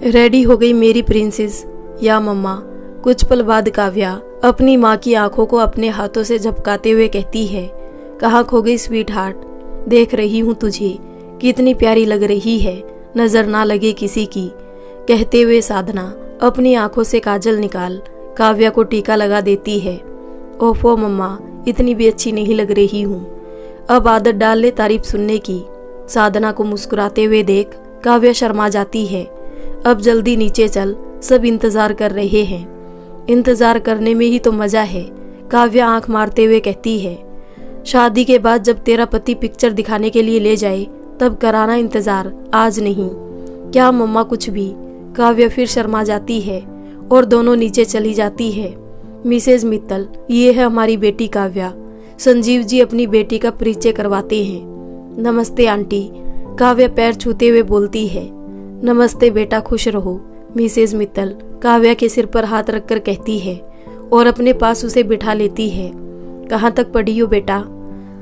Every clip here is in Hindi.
रेडी हो गई मेरी प्रिंसेस या मम्मा। कुछ पल बाद काव्या अपनी माँ की आंखों को अपने हाथों से झपकाते हुए कहती है, कहाँ खो गई स्वीट हार्ट, देख रही हूँ तुझे, कितनी प्यारी लग रही है, नजर ना लगे किसी की। कहते हुए साधना अपनी आंखों से काजल निकाल काव्या को टीका लगा देती है। ओफो मम्मा, इतनी भी अच्छी नहीं लग रही हूँ, अब आदत डाल ले तारीफ सुनने की। साधना को मुस्कुराते हुए देख काव्या शर्मा जाती है। अब जल्दी नीचे चल, सब इंतजार कर रहे हैं। इंतजार करने में ही तो मजा है, काव्या आंख मारते हुए कहती है। शादी के बाद जब तेरा पति पिक्चर दिखाने के लिए ले जाए तब कराना इंतजार, आज नहीं। क्या मम्मा कुछ भी। काव्या फिर शर्मा जाती है और दोनों नीचे चली जाती है। मिसेज मित्तल, ये है हमारी बेटी काव्या। संजीव जी अपनी बेटी का परिचय करवाते हैं। नमस्ते आंटी, काव्या पैर छूते हुए बोलती है। नमस्ते बेटा, खुश रहो, मिसेज मित्तल काव्या के सिर पर हाथ रखकर कहती है और अपने पास उसे बिठा लेती है। कहाँ तक पढ़ी हो बेटा?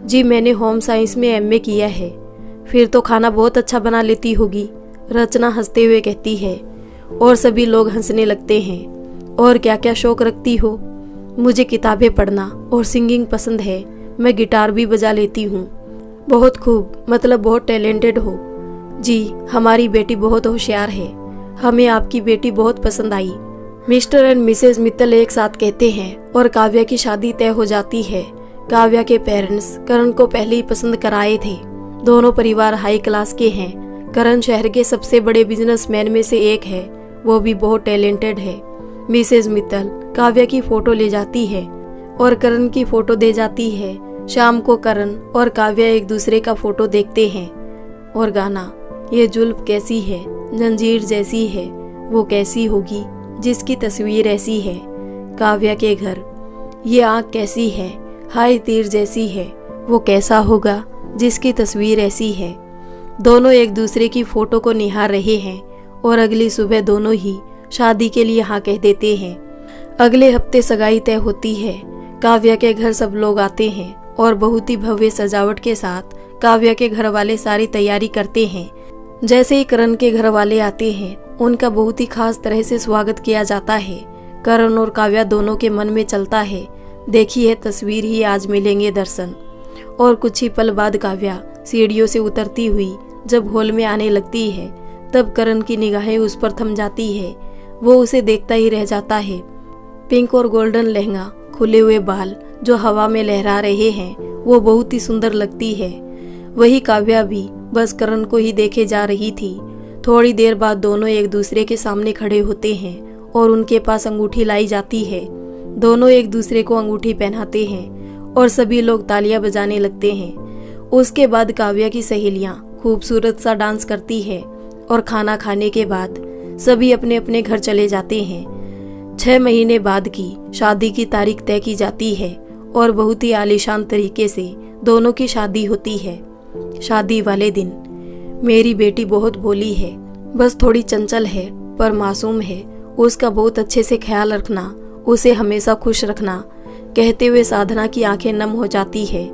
जी मैंने होम साइंस में एमए किया है। फिर तो खाना बहुत अच्छा बना लेती होगी, रचना हंसते हुए कहती है। और सभी लोग हंसने लगते हैं। और क्या क्या शौक रखती हो? मुझे किताबें पढ़ना और सिंगिंग पसंद है, मैं गिटार भी बजा लेती हूँ। बहुत खूब, मतलब बहुत टैलेंटेड हो। जी हमारी बेटी बहुत होशियार है, हमें आपकी बेटी बहुत पसंद आई। मिस्टर एंड मिसेज मित्तल एक साथ कहते हैं और काव्या की शादी तय हो जाती है। काव्या के पेरेंट्स करण को पहले ही पसंद कराए थे। दोनों परिवार हाई क्लास के हैं। करण शहर के सबसे बड़े बिजनेसमैन में से एक है, वो भी बहुत टैलेंटेड है। मिसेज मित्तल काव्या की फोटो ले जाती है और करण की फोटो दे जाती है। शाम को करण और काव्या एक दूसरे का फोटो देखते हैं और गाना, ये जुल्फ कैसी है, जंजीर जैसी है, वो कैसी होगी जिसकी तस्वीर ऐसी है। काव्या के घर, ये आँख कैसी है, हाय तीर जैसी है, वो कैसा होगा जिसकी तस्वीर ऐसी है। दोनों एक दूसरे की फोटो को निहार रहे हैं और अगली सुबह दोनों ही शादी के लिए हाँ कह देते हैं। अगले हफ्ते सगाई तय होती है। काव्या के घर सब लोग आते हैं और बहुत ही भव्य सजावट के साथ काव्या के घर वाले सारी तैयारी करते हैं। जैसे ही करण के घर वाले आते हैं, उनका बहुत ही खास तरह से स्वागत किया जाता है। करण और काव्या दोनों के मन में चलता है, देखी है तस्वीर ही आज मिलेंगे दर्शन। और कुछ ही पल बाद काव्या सीढ़ियों से उतरती हुई जब हॉल में आने लगती है, तब करण की निगाहें उस पर थम जाती है। वो उसे देखता ही रह जाता है। पिंक और गोल्डन लहंगा, खुले हुए बाल जो हवा में लहरा रहे हैं, वो बहुत ही सुंदर लगती है। वही काव्या भी बस करण को ही देखे जा रही थी। थोड़ी देर बाद दोनों एक दूसरे के सामने खड़े होते हैं और उनके पास अंगूठी लाई जाती है। दोनों एक दूसरे को अंगूठी पहनाते हैं और सभी लोग तालियां बजाने लगते हैं। उसके बाद काव्या की सहेलियां खूबसूरत सा डांस करती है और खाना खाने के बाद सभी अपने अपने घर चले जाते हैं। 6 महीने बाद की शादी की तारीख तय की जाती है और बहुत ही आलीशान तरीके से दोनों की शादी होती है। शादी वाले दिन, मेरी बेटी बहुत भोली है, बस थोड़ी चंचल है पर मासूम है, उसका बहुत अच्छे से ख्याल रखना, उसे हमेशा खुश रखना। कहते हुए साधना की आंखें नम हो जाती है।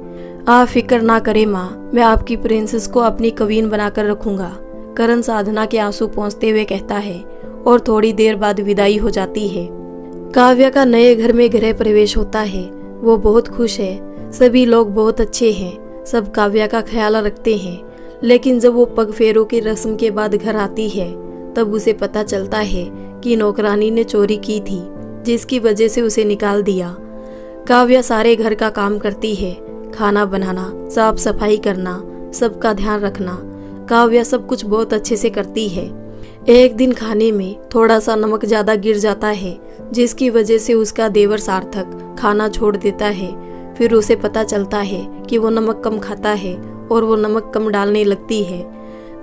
आप फिक्र ना करें माँ, मैं आपकी प्रिंसेस को अपनी कवीन बनाकर रखूंगा, करण साधना के आंसू पोंछते हुए कहता है और थोड़ी देर बाद विदाई हो जाती है। काव्या का नए घर में गृह प्रवेश होता है। वो बहुत खुश है, सभी लोग बहुत अच्छे हैं, सब काव्या का ख्याल रखते हैं। लेकिन जब वो पग फेरों की रस्म के बाद घर आती है, तब उसे पता चलता है कि नौकरानी ने चोरी की थी, जिसकी वजह से उसे निकाल दिया। काव्या सारे घर का काम करती है, खाना बनाना, साफ सफाई करना, सबका ध्यान रखना। काव्या सब कुछ बहुत अच्छे से करती है। एक दिन खाने में थोड़ा सा नमक ज्यादा गिर जाता है, जिसकी वजह से उसका देवर सार्थक खाना छोड़ देता है। फिर उसे पता चलता है कि वो नमक कम खाता है और वो नमक कम डालने लगती है।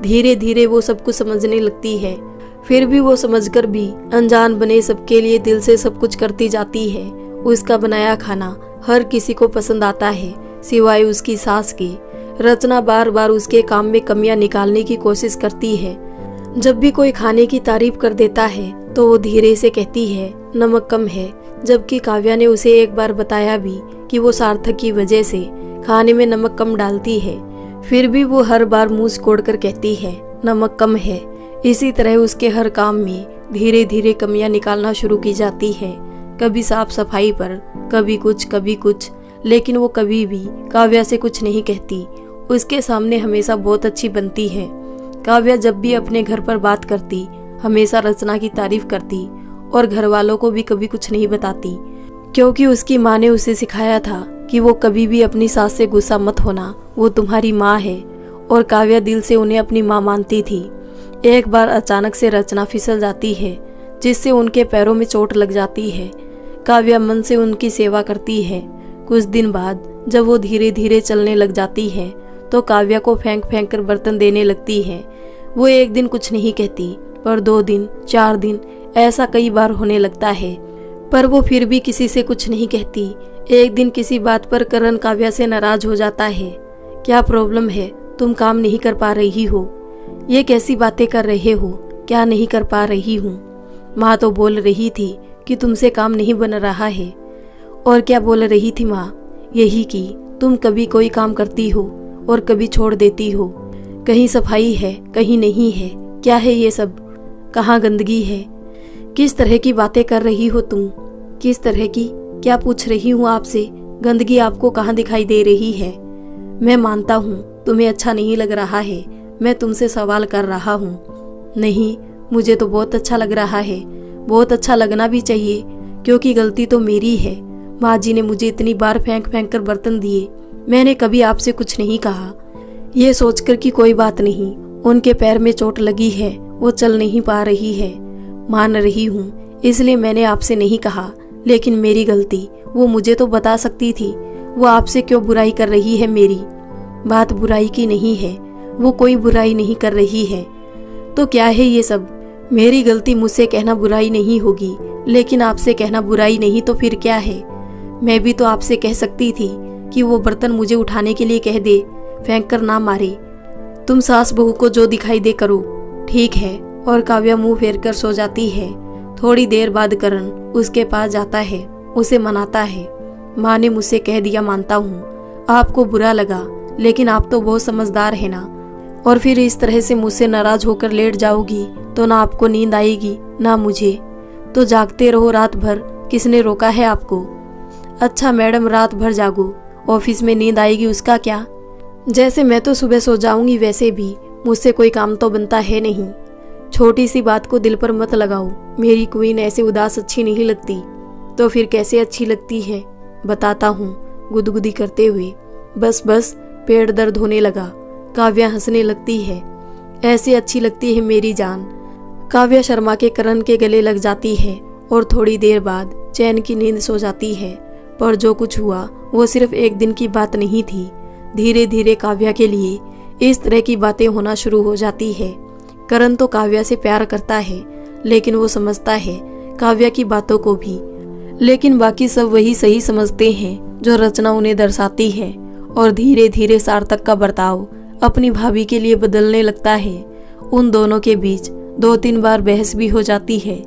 धीरे धीरे वो सब कुछ समझने लगती है। फिर भी वो समझकर भी अनजान बने सबके लिए दिल से सब कुछ करती जाती है। उसका बनाया खाना हर किसी को पसंद आता है, सिवाय उसकी सास के। रचना बार बार उसके काम में कमियां निकालने की कोशिश करती है। जब भी कोई खाने की तारीफ कर देता है तो वो धीरे से कहती है नमक कम है, जबकि काव्या ने उसे एक बार बताया भी कि वो सार्थक की वजह से खाने में नमक कम डालती है। फिर भी वो हर बार मुंह सिकोड़ कर कहती है नमक कम है। इसी तरह उसके हर काम में धीरे धीरे कमियां निकालना शुरू की जाती है। कभी साफ सफाई पर, कभी कुछ, लेकिन वो कभी भी काव्या से कुछ नहीं कहती। उसके सामने हमेशा बहुत अच्छी बनती है। काव्या जब भी अपने घर पर बात करती हमेशा रचना की तारीफ करती और घर वालों को भी कभी कुछ नहीं बताती, क्योंकि उसकी माँ ने उसे सिखाया था कि वो कभी भी अपनी सास से गुस्सा मत होना, वो तुम्हारी माँ है। और काव्या दिल से उन्हें अपनी माँ मानती थी। एक बार अचानक से रचना फिसल जाती है, जिससे उनके पैरों में चोट लग जाती है। काव्या मन से उनकी सेवा करती है। कुछ दिन बाद जब वो धीरे धीरे चलने लग जाती है तो काव्या को फेंक फेंक कर बर्तन देने लगती है। वो एक दिन कुछ नहीं कहती, पर 2 दिन 4 दिन ऐसा कई बार होने लगता है, पर वो फिर भी किसी से कुछ नहीं कहती। एक दिन किसी बात पर करण काव्या से नाराज हो जाता है। क्या प्रॉब्लम है, तुम काम नहीं कर पा रही हो? ये कैसी बातें कर रहे हो? क्या नहीं कर पा रही हूँ? माँ तो बोल रही थी कि तुमसे काम नहीं बन रहा है। और क्या बोल रही थी माँ? यही कि तुम कभी कोई काम करती हो और कभी छोड़ देती हो। कहीं सफाई है, कहीं नहीं है। क्या है ये सब? कहाँ गंदगी है? किस तरह की बातें कर रही हो तुम? किस तरह की? क्या पूछ रही हूँ आपसे? गंदगी आपको कहाँ दिखाई दे रही है? मैं मानता हूँ तुम्हें अच्छा नहीं लग रहा है, मैं तुमसे सवाल कर रहा हूँ। नहीं, मुझे तो बहुत अच्छा लग रहा है। बहुत अच्छा लगना भी चाहिए, क्योंकि गलती तो मेरी है। माँ जी ने मुझे इतनी बार फेंक फेंक कर बर्तन दिए, मैंने कभी आपसे कुछ नहीं कहा। ये सोचकर कि कोई बात नहीं, उनके पैर में चोट लगी है, वो चल नहीं पा रही है। मान रही हूँ, इसलिए मैंने आपसे नहीं कहा, लेकिन मेरी गलती, वो मुझे तो बता सकती थी। वो आपसे क्यों बुराई कर रही है मेरी? बात बुराई की नहीं है, वो कोई बुराई नहीं कर रही है। तो क्या है ये सब? मेरी गलती, मुझसे कहना बुराई नहीं होगी, लेकिन आपसे कहना बुराई नहीं तो फिर क्या है? मैं भी तो आपसे कह सकती थी कि वो बर्तन मुझे उठाने के लिए कह दे, फेंक कर ना मारे। तुम सास बहू को जो दिखाई दे करो, ठीक है। और काव्या मुंह फेर कर सो जाती है। थोड़ी देर बाद करण उसके पास जाता है, उसे मनाता है। माँ ने मुझसे कह दिया, मानता हूँ आपको बुरा लगा, लेकिन आप तो बहुत समझदार है ना। और फिर इस तरह से मुझसे नाराज होकर लेट जाओगी तो ना आपको नींद आएगी ना मुझे। तो जागते रहो रात भर, किसने रोका है आपको? अच्छा मैडम, रात भर जागो, ऑफिस में नींद आएगी उसका क्या? जैसे मैं तो सुबह सो जाऊंगी, वैसे भी मुझसे कोई काम तो बनता है नहीं। छोटी सी बात को दिल पर मत लगाओ। मेरी क्वीन ऐसे उदास अच्छी नहीं लगती। तो फिर कैसे अच्छी लगती है? बताता हूँ, गुदगुदी करते हुए। बस बस, पेट दर्द होने लगा। काव्या हंसने लगती है। ऐसे अच्छी लगती है मेरी जान। काव्या शर्मा के करण के गले लग जाती है और थोड़ी देर बाद चैन की नींद सो जाती है। पर जो कुछ हुआ वो सिर्फ एक दिन की बात नहीं थी। धीरे धीरे काव्या के लिए इस तरह की बातें होना शुरू हो जाती है। करण तो काव्या से प्यार करता है, लेकिन वो समझता है काव्या की बातों को भी। लेकिन बाकी सब वही सही समझते हैं जो रचना उन्हें दर्शाती है। और धीरे धीरे सार्थक का बर्ताव अपनी भाभी के लिए बदलने लगता है। उन दोनों के बीच 2-3 बार बहस भी हो जाती है,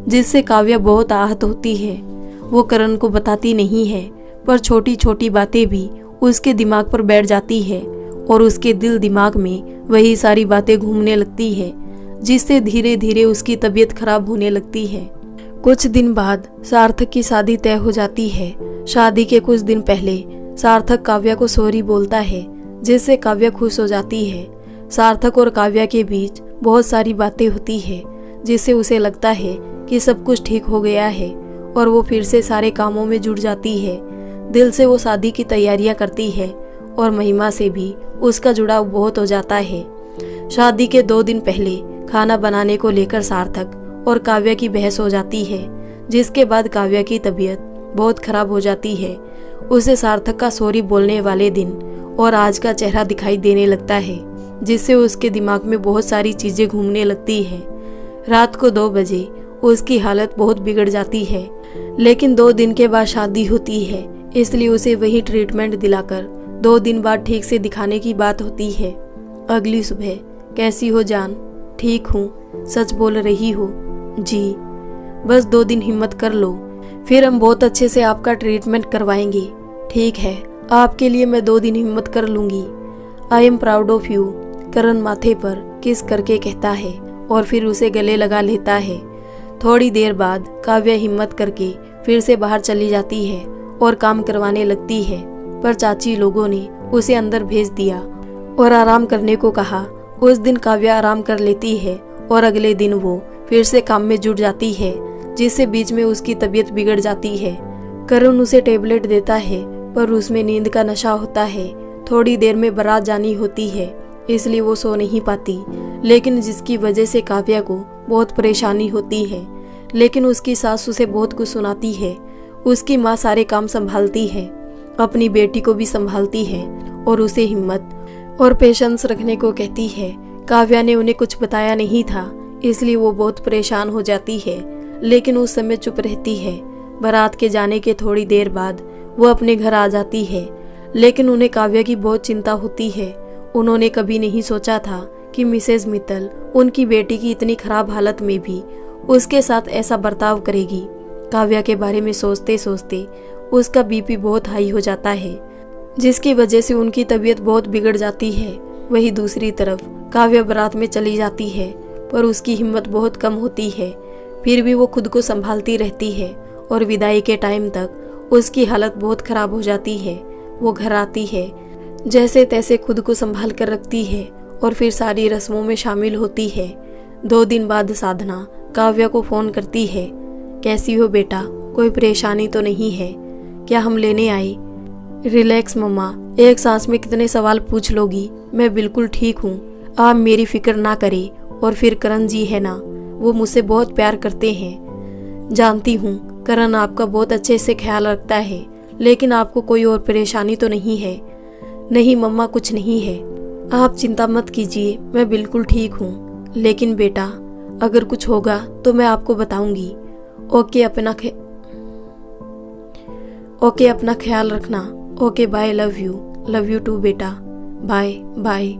जिससे काव्या बहुत आहत होती है। वो करण को बताती नहीं है, पर छोटी छोटी बातें भी उसके दिमाग पर बैठ जाती है और उसके दिल दिमाग में वही सारी बातें घूमने लगती है, जिससे धीरे धीरे उसकी तबीयत खराब होने लगती है। कुछ दिन बाद सार्थक की शादी तय हो जाती है। शादी के कुछ दिन पहले सार्थक काव्या को सॉरी बोलता है, जिससे काव्या खुश हो जाती है। सार्थक और काव्या के बीच बहुत सारी बातें होती है, जिससे उसे लगता है कि सब कुछ ठीक हो गया है और वो फिर से सारे कामों में जुट जाती है। दिल से वो शादी की तैयारियां करती है और महिमा से भी उसका जुड़ाव बहुत हो जाता है। शादी के 2 दिन पहले खाना बनाने को लेकर सार्थक और काव्या की बहस हो जाती है, जिसके बाद काव्या की तबीयत बहुत खराब हो जाती है। उसे सार्थक का सॉरी बोलने वाले दिन और आज का चेहरा दिखाई देने लगता है, जिससे उसके दिमाग में बहुत सारी चीजें घूमने लगती है। रात को 2 बजे उसकी हालत बहुत बिगड़ जाती है, लेकिन 2 दिन के बाद शादी होती है, इसलिए उसे वही ट्रीटमेंट दिलाकर 2 दिन बाद ठीक से दिखाने की बात होती है। अगली सुबह, कैसी हो जान? ठीक हूँ, सच बोल रही हो? जी। बस 2 दिन हिम्मत कर लो, फिर हम बहुत अच्छे से आपका ट्रीटमेंट करवाएंगे। ठीक है, आपके लिए मैं 2 दिन हिम्मत कर लूंगी। I am proud of you, Karan माथे पर किस करके कहता है और फिर उसे गले लगा लेता है। थोड़ी देर बाद काव्या हिम्मत करके फिर से बाहर चली जाती है और काम करवाने लगती है, पर चाची लोगों ने उसे अंदर भेज दिया और आराम करने को कहा। उस दिन काव्या आराम कर लेती है और अगले दिन वो फिर से काम में जुट जाती है, जिससे बीच में उसकी तबीयत बिगड़ जाती है। करण उसे टेबलेट देता है, पर उसमें नींद का नशा होता है। थोड़ी देर में बारात जानी होती है, इसलिए वो सो नहीं पाती, लेकिन जिसकी वजह से काव्या को बहुत परेशानी होती है। लेकिन उसकी सास उसे बहुत कुछ सुनाती है। उसकी माँ सारे काम संभालती है, अपनी बेटी को भी संभालती है और उसे हिम्मत और पेशेंस रखने को कहती है। काव्या ने उन्हें कुछ बताया नहीं था, इसलिए वो बहुत परेशान हो जाती है, लेकिन उस समय चुप रहती है। बारात के जाने के थोड़ी देर बाद वो अपने घर आ जाती है, लेकिन उन्हें काव्या की बहुत चिंता होती है। उन्होंने कभी नहीं सोचा था कि मिसेज मित्तल उनकी बेटी की इतनी खराब हालत में भी उसके साथ ऐसा बर्ताव करेगी। काव्या के बारे में सोचते सोचते उसका बीपी बहुत हाई हो जाता है, जिसकी वजह से उनकी तबीयत बहुत बिगड़ जाती है। वही दूसरी तरफ काव्या बारात में चली जाती है, पर उसकी हिम्मत बहुत कम होती है। फिर भी वो खुद को संभालती रहती है और विदाई के टाइम तक उसकी हालत बहुत खराब हो जाती है। वो घर आती है, जैसे तैसे खुद को संभाल कर रखती है और फिर सारी रस्मों में शामिल होती है। 2 दिन बाद साधना काव्या को फोन करती है। कैसी हो बेटा, कोई परेशानी तो नहीं है? क्या हम लेने आए? रिलैक्स मम्मा, एक सांस में कितने सवाल पूछ लोगी? मैं बिल्कुल ठीक हूँ, आप मेरी फिक्र ना करें। और फिर करण जी है ना, वो मुझसे बहुत प्यार करते हैं। जानती हूँ करण आपका बहुत अच्छे से ख्याल रखता है, लेकिन आपको कोई और परेशानी तो नहीं है? नहीं मम्मा, कुछ नहीं है, आप चिंता मत कीजिए, मैं बिल्कुल ठीक हूँ। लेकिन बेटा, अगर कुछ होगा तो मैं आपको बताऊंगी। ओके, अपना ख्याल रखना। Okay bye, love you too बेटा, बाय बाय।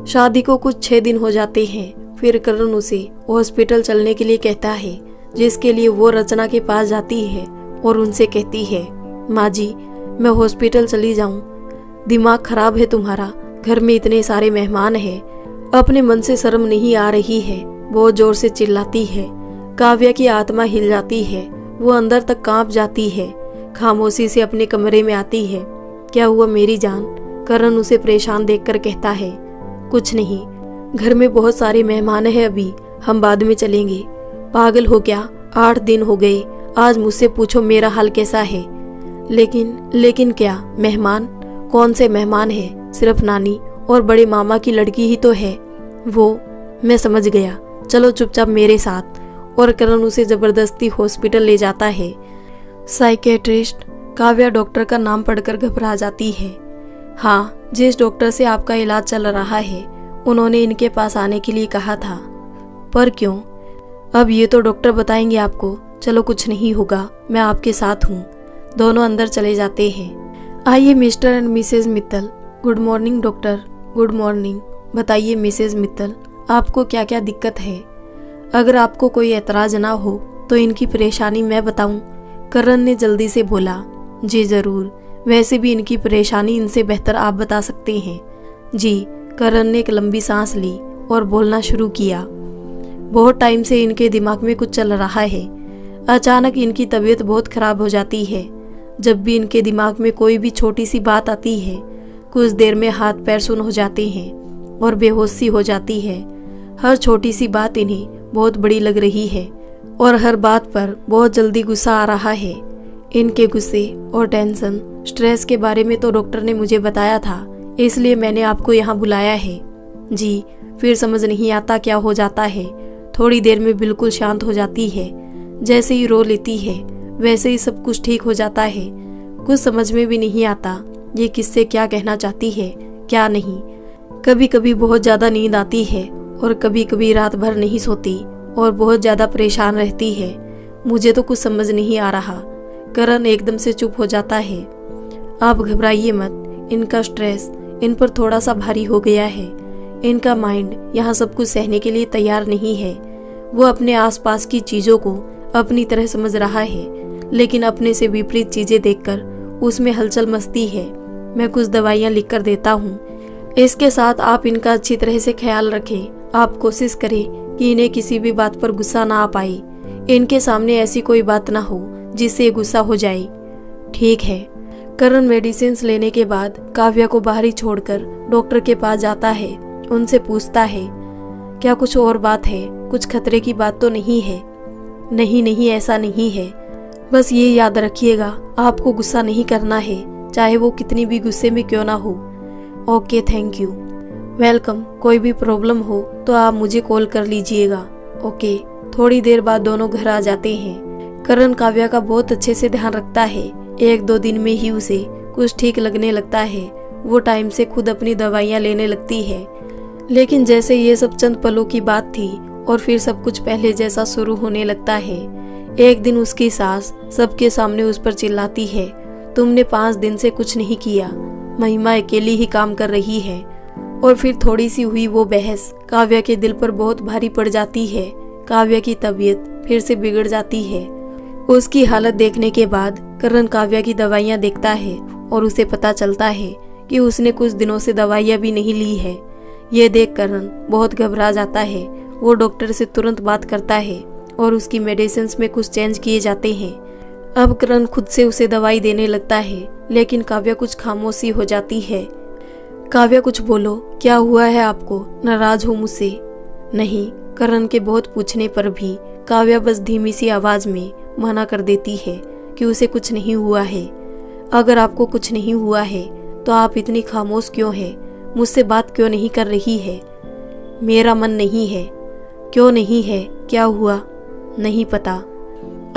शादी को कुछ 6 दिन हो जाते हैं। फिर करण उसे हॉस्पिटल चलने के लिए कहता है, जिसके लिए वो रचना के पास जाती है और उनसे कहती है, माँ जी मैं हॉस्पिटल चली जाऊं? दिमाग खराब है तुम्हारा, घर में इतने सारे मेहमान हैं, अपने मन से शर्म नहीं आ रही है। बहुत जोर से चिल्लाती है। काव्या की आत्मा हिल जाती है, वो अंदर तक कांप जाती है। खामोशी से अपने कमरे में आती है। क्या हुआ मेरी जान? करण उसे परेशान देखकर कहता है, कुछ नहीं, घर में बहुत सारे मेहमान हैं, अभी हम बाद में चलेंगे। पागल हो क्या? 8 दिन हो गए, आज मुझसे पूछो मेरा हाल कैसा है। लेकिन क्या मेहमान? कौन से मेहमान है? सिर्फ नानी और बड़े मामा की लड़की ही तो है। वो मैं समझ गया, चलो चुपचाप मेरे साथ। और करण उसे जबरदस्ती हॉस्पिटल ले जाता है। साइकेट्रिस्ट काव्या डॉक्टर का नाम पढ़कर घबरा जाती है। हाँ, जिस डॉक्टर से आपका इलाज चल रहा है, उन्होंने इनके पास आने के लिए कहा था। पर क्यों? अब ये तो डॉक्टर बताएंगे आपको। चलो कुछ नहीं होगा, मैं आपके साथ हूँ। दोनों अंदर चले जाते हैं। आइए Mr and Mrs Mittal. Good morning doctor. Good morning. बताइए मिसेज मित्तल, आपको क्या क्या दिक्कत है? अगर आपको कोई एतराज ना हो तो इनकी परेशानी मैं बताऊं? करण ने जल्दी से बोला। जी जरूर, वैसे भी इनकी परेशानी इनसे बेहतर आप बता सकते हैं। जी। करण ने एक लंबी सांस ली और बोलना शुरू किया। बहुत टाइम से इनके दिमाग में कुछ चल रहा है। अचानक इनकी तबीयत बहुत खराब हो जाती है। जब भी इनके दिमाग में कोई भी छोटी सी बात आती है, कुछ देर में हाथ पैर सुन्न हो जाते हैं और बेहोशी हो जाती है। हर छोटी सी बात इन्हें बहुत बड़ी लग रही है और हर बात पर बहुत जल्दी गुस्सा आ रहा है। इनके गुस्से और टेंशन, स्ट्रेस के बारे में तो डॉक्टर ने मुझे बताया था, इसलिए मैंने आपको यहाँ बुलाया है। जी। फिर समझ नहीं आता क्या हो जाता है। थोड़ी देर में बिल्कुल शांत हो जाती है। जैसे ही रो लेती है वैसे ही सब कुछ ठीक हो जाता है। कुछ समझ में भी नहीं आता ये किससे क्या कहना चाहती है क्या नहीं। कभी कभी बहुत ज़्यादा नींद आती है और कभी कभी रात भर नहीं सोती और बहुत ज़्यादा परेशान रहती है। मुझे तो कुछ समझ नहीं आ रहा। करण एकदम से चुप हो जाता है। आप घबराइए मत, इनका स्ट्रेस इन पर थोड़ा सा भारी हो गया है। इनका माइंड यहाँ सब कुछ सहने के लिए तैयार नहीं है। वो अपने आसपास की चीज़ों को अपनी तरह समझ रहा है, लेकिन अपने से विपरीत चीज़ें देखकर उसमें हलचल मचती है। मैं कुछ दवाइयाँ लिख कर देता हूँ, इसके साथ आप इनका अच्छी तरह से ख्याल रखें। आप कोशिश करें कि इन्हें किसी भी बात पर गुस्सा ना आ पाए। इनके सामने ऐसी कोई बात ना हो जिससे ये गुस्सा हो जाए। ठीक है। करण मेडिसिन लेने के बाद काव्या को बाहर ही छोड़कर डॉक्टर के पास जाता है। उनसे पूछता है, क्या कुछ और बात है? कुछ खतरे की बात तो नहीं है? नहीं नहीं, ऐसा नहीं है। बस ये याद रखिएगा, आपको गुस्सा नहीं करना है, चाहे वो कितनी भी गुस्से में क्यों ना हो। Okay, thank you. वेलकम। कोई भी प्रॉब्लम हो तो आप मुझे कॉल कर लीजिएगा। ओके। थोड़ी देर बाद दोनों घर आ जाते हैं। करण काव्या का बहुत अच्छे से ध्यान रखता है। 1-2 दिन में ही उसे कुछ ठीक लगने लगता है। वो टाइम से खुद अपनी दवाइयाँ लेने लगती है। लेकिन जैसे ये सब चंद पलों की बात थी और फिर सब कुछ पहले जैसा शुरू होने लगता है। एक दिन उसकी सास सबके सामने उस पर चिल्लाती है, तुमने 5 दिन से कुछ नहीं किया, महिमा अकेली ही काम कर रही है। और फिर थोड़ी सी हुई वो बहस काव्या के दिल पर बहुत भारी पड़ जाती है। काव्या की तबीयत फिर से बिगड़ जाती है। उसकी हालत देखने के बाद करण काव्या की दवाइयाँ देखता है और उसे पता चलता है कि उसने कुछ दिनों से दवाइयाँ भी नहीं ली है। ये देख करण बहुत घबरा जाता है। वो डॉक्टर से तुरंत बात करता है और उसकी मेडिसिन में कुछ चेंज किए जाते हैं। अब करण खुद से उसे दवाई देने लगता है, लेकिन काव्या कुछ खामोशी हो जाती है। काव्या, कुछ बोलो, क्या हुआ है आपको? नाराज हो मुझसे? नहीं। करण के बहुत पूछने पर भी काव्या बस धीमी सी आवाज में मना कर देती है कि उसे कुछ नहीं हुआ है। अगर आपको कुछ नहीं हुआ है तो आप इतनी खामोश क्यों है? मुझसे बात क्यों नहीं कर रही है? मेरा मन नहीं है। क्यों नहीं है? क्या हुआ? नहीं पता।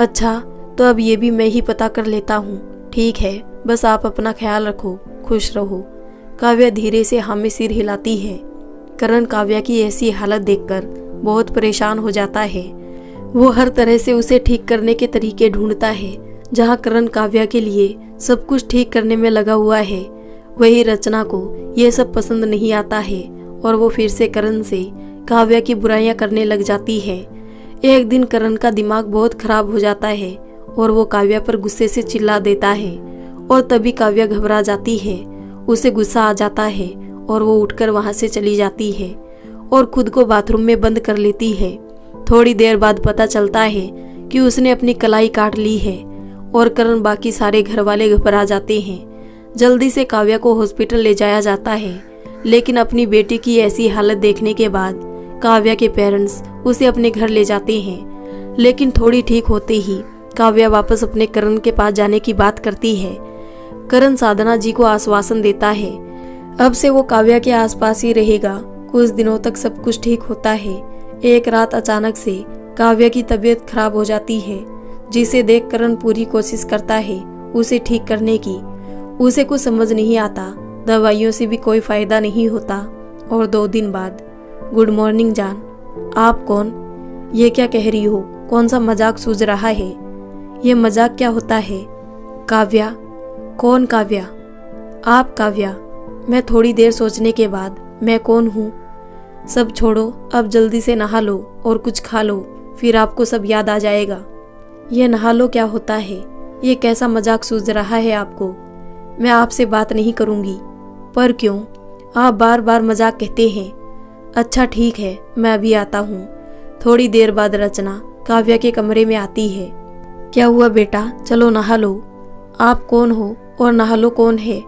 अच्छा, तो अब ये भी मैं ही पता कर लेता हूँ। ठीक है, बस आप अपना ख्याल रखो, खुश रहो। काव्या धीरे से हाँ में सिर हिलाती है। करण काव्या की ऐसी हालत देखकर बहुत परेशान हो जाता है। वो हर तरह से उसे ठीक करने के तरीके ढूंढता है। जहाँ करण काव्या के लिए सब कुछ ठीक करने में लगा हुआ है, वही रचना को ये सब पसंद नहीं आता है और वो फिर से करण से काव्या की बुराइयां करने लग जाती है। एक दिन करण का दिमाग बहुत खराब हो जाता है और वो काव्या पर गुस्से से चिल्ला देता है और तभी काव्या घबरा जाती है। उसे गुस्सा आ जाता है और वो उठकर वहां से चली जाती है और खुद को बाथरूम में बंद कर लेती है। थोड़ी देर बाद पता चलता है कि उसने अपनी कलाई काट ली है और करण बाकी सारे घर वाले घबरा जाते हैं। जल्दी से काव्या को हॉस्पिटल ले जाया जाता है, लेकिन अपनी बेटी की ऐसी हालत देखने के बाद काव्या के पेरेंट्स उसे अपने घर ले जाते हैं। लेकिन थोड़ी ठीक होते ही काव्या वापस अपने करण के पास जाने की बात करती है। करण साधना जी को आश्वासन देता है, अब से वो काव्या के आसपास ही रहेगा। कुछ दिनों तक सब कुछ ठीक होता है। एक रात अचानक से काव्या की तबीयत खराब हो जाती है, जिसे देख करण पूरी कोशिश करता है उसे ठीक करने की। उसे कुछ समझ नहीं आता, दवाइयों से भी कोई फायदा नहीं होता। और 2 दिन बाद, गुड मॉर्निंग जान। आप कौन? ये क्या कह रही हो? कौन सा मजाक सूझ रहा है? ये मजाक क्या होता है? काव्या? कौन काव्या? आप काव्या। मैं थोड़ी देर सोचने के बाद, मैं कौन हूँ? सब छोड़ो, अब जल्दी से नहा लो और कुछ खा लो, फिर आपको सब याद आ जाएगा। ये नहा लो क्या होता है? ये कैसा मजाक सूझ रहा है आपको? मैं आपसे बात नहीं करूँगी। पर क्यों? आप बार बार मजाक कहते हैं। अच्छा ठीक है, मैं अभी आता हूँ। थोड़ी देर बाद रचना काव्या के कमरे में आती है। क्या हुआ बेटा, चलो नहा लो। आप कौन हो और नहा लो कौन है?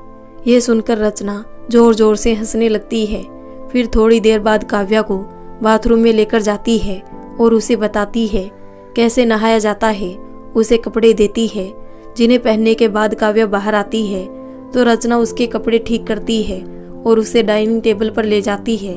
ये सुनकर रचना जोर जोर से हंसने लगती है। फिर थोड़ी देर बाद काव्या को बाथरूम में लेकर जाती है और उसे बताती है कैसे नहाया जाता है। उसे कपड़े देती है, जिन्हें पहनने के बाद काव्या बाहर आती है तो रचना उसके कपड़े ठीक करती है और उसे डाइनिंग टेबल पर ले जाती है।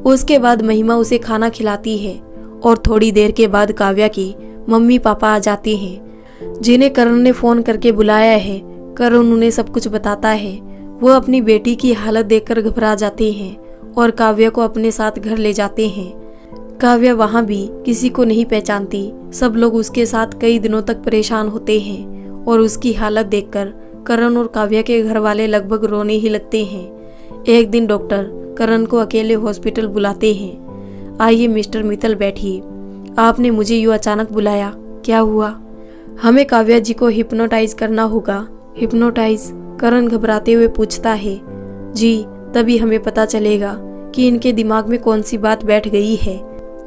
उसके बाद महिमा उसे खाना खिलाती है और थोड़ी देर के बाद काव्या की मम्मी पापा आ जाते हैं, जिन्हें करण ने फोन करके बुलाया है। करण उन्हें सब कुछ बताता है। वो अपनी बेटी की हालत देखकर घबरा जाते हैं और काव्या को अपने साथ घर ले जाते हैं। काव्या वहाँ भी किसी को नहीं पहचानती। सब लोग उसके साथ कई दिनों तक परेशान होते हैं और उसकी हालत देखकर करण और काव्या के घर वाले लगभग रोने ही लगते हैं। एक दिन डॉक्टर करण को अकेले हॉस्पिटल बुलाते हैं। आइए मिस्टर मित्तल, बैठिए। आपने मुझे यूँ अचानक बुलाया, क्या हुआ? हमें काव्या जी को हिप्नोटाइज करना होगा। हिप्नोटाइज? करण घबराते हुए पूछता है। जी, तभी हमें पता चलेगा कि इनके दिमाग में कौन सी बात बैठ गई है।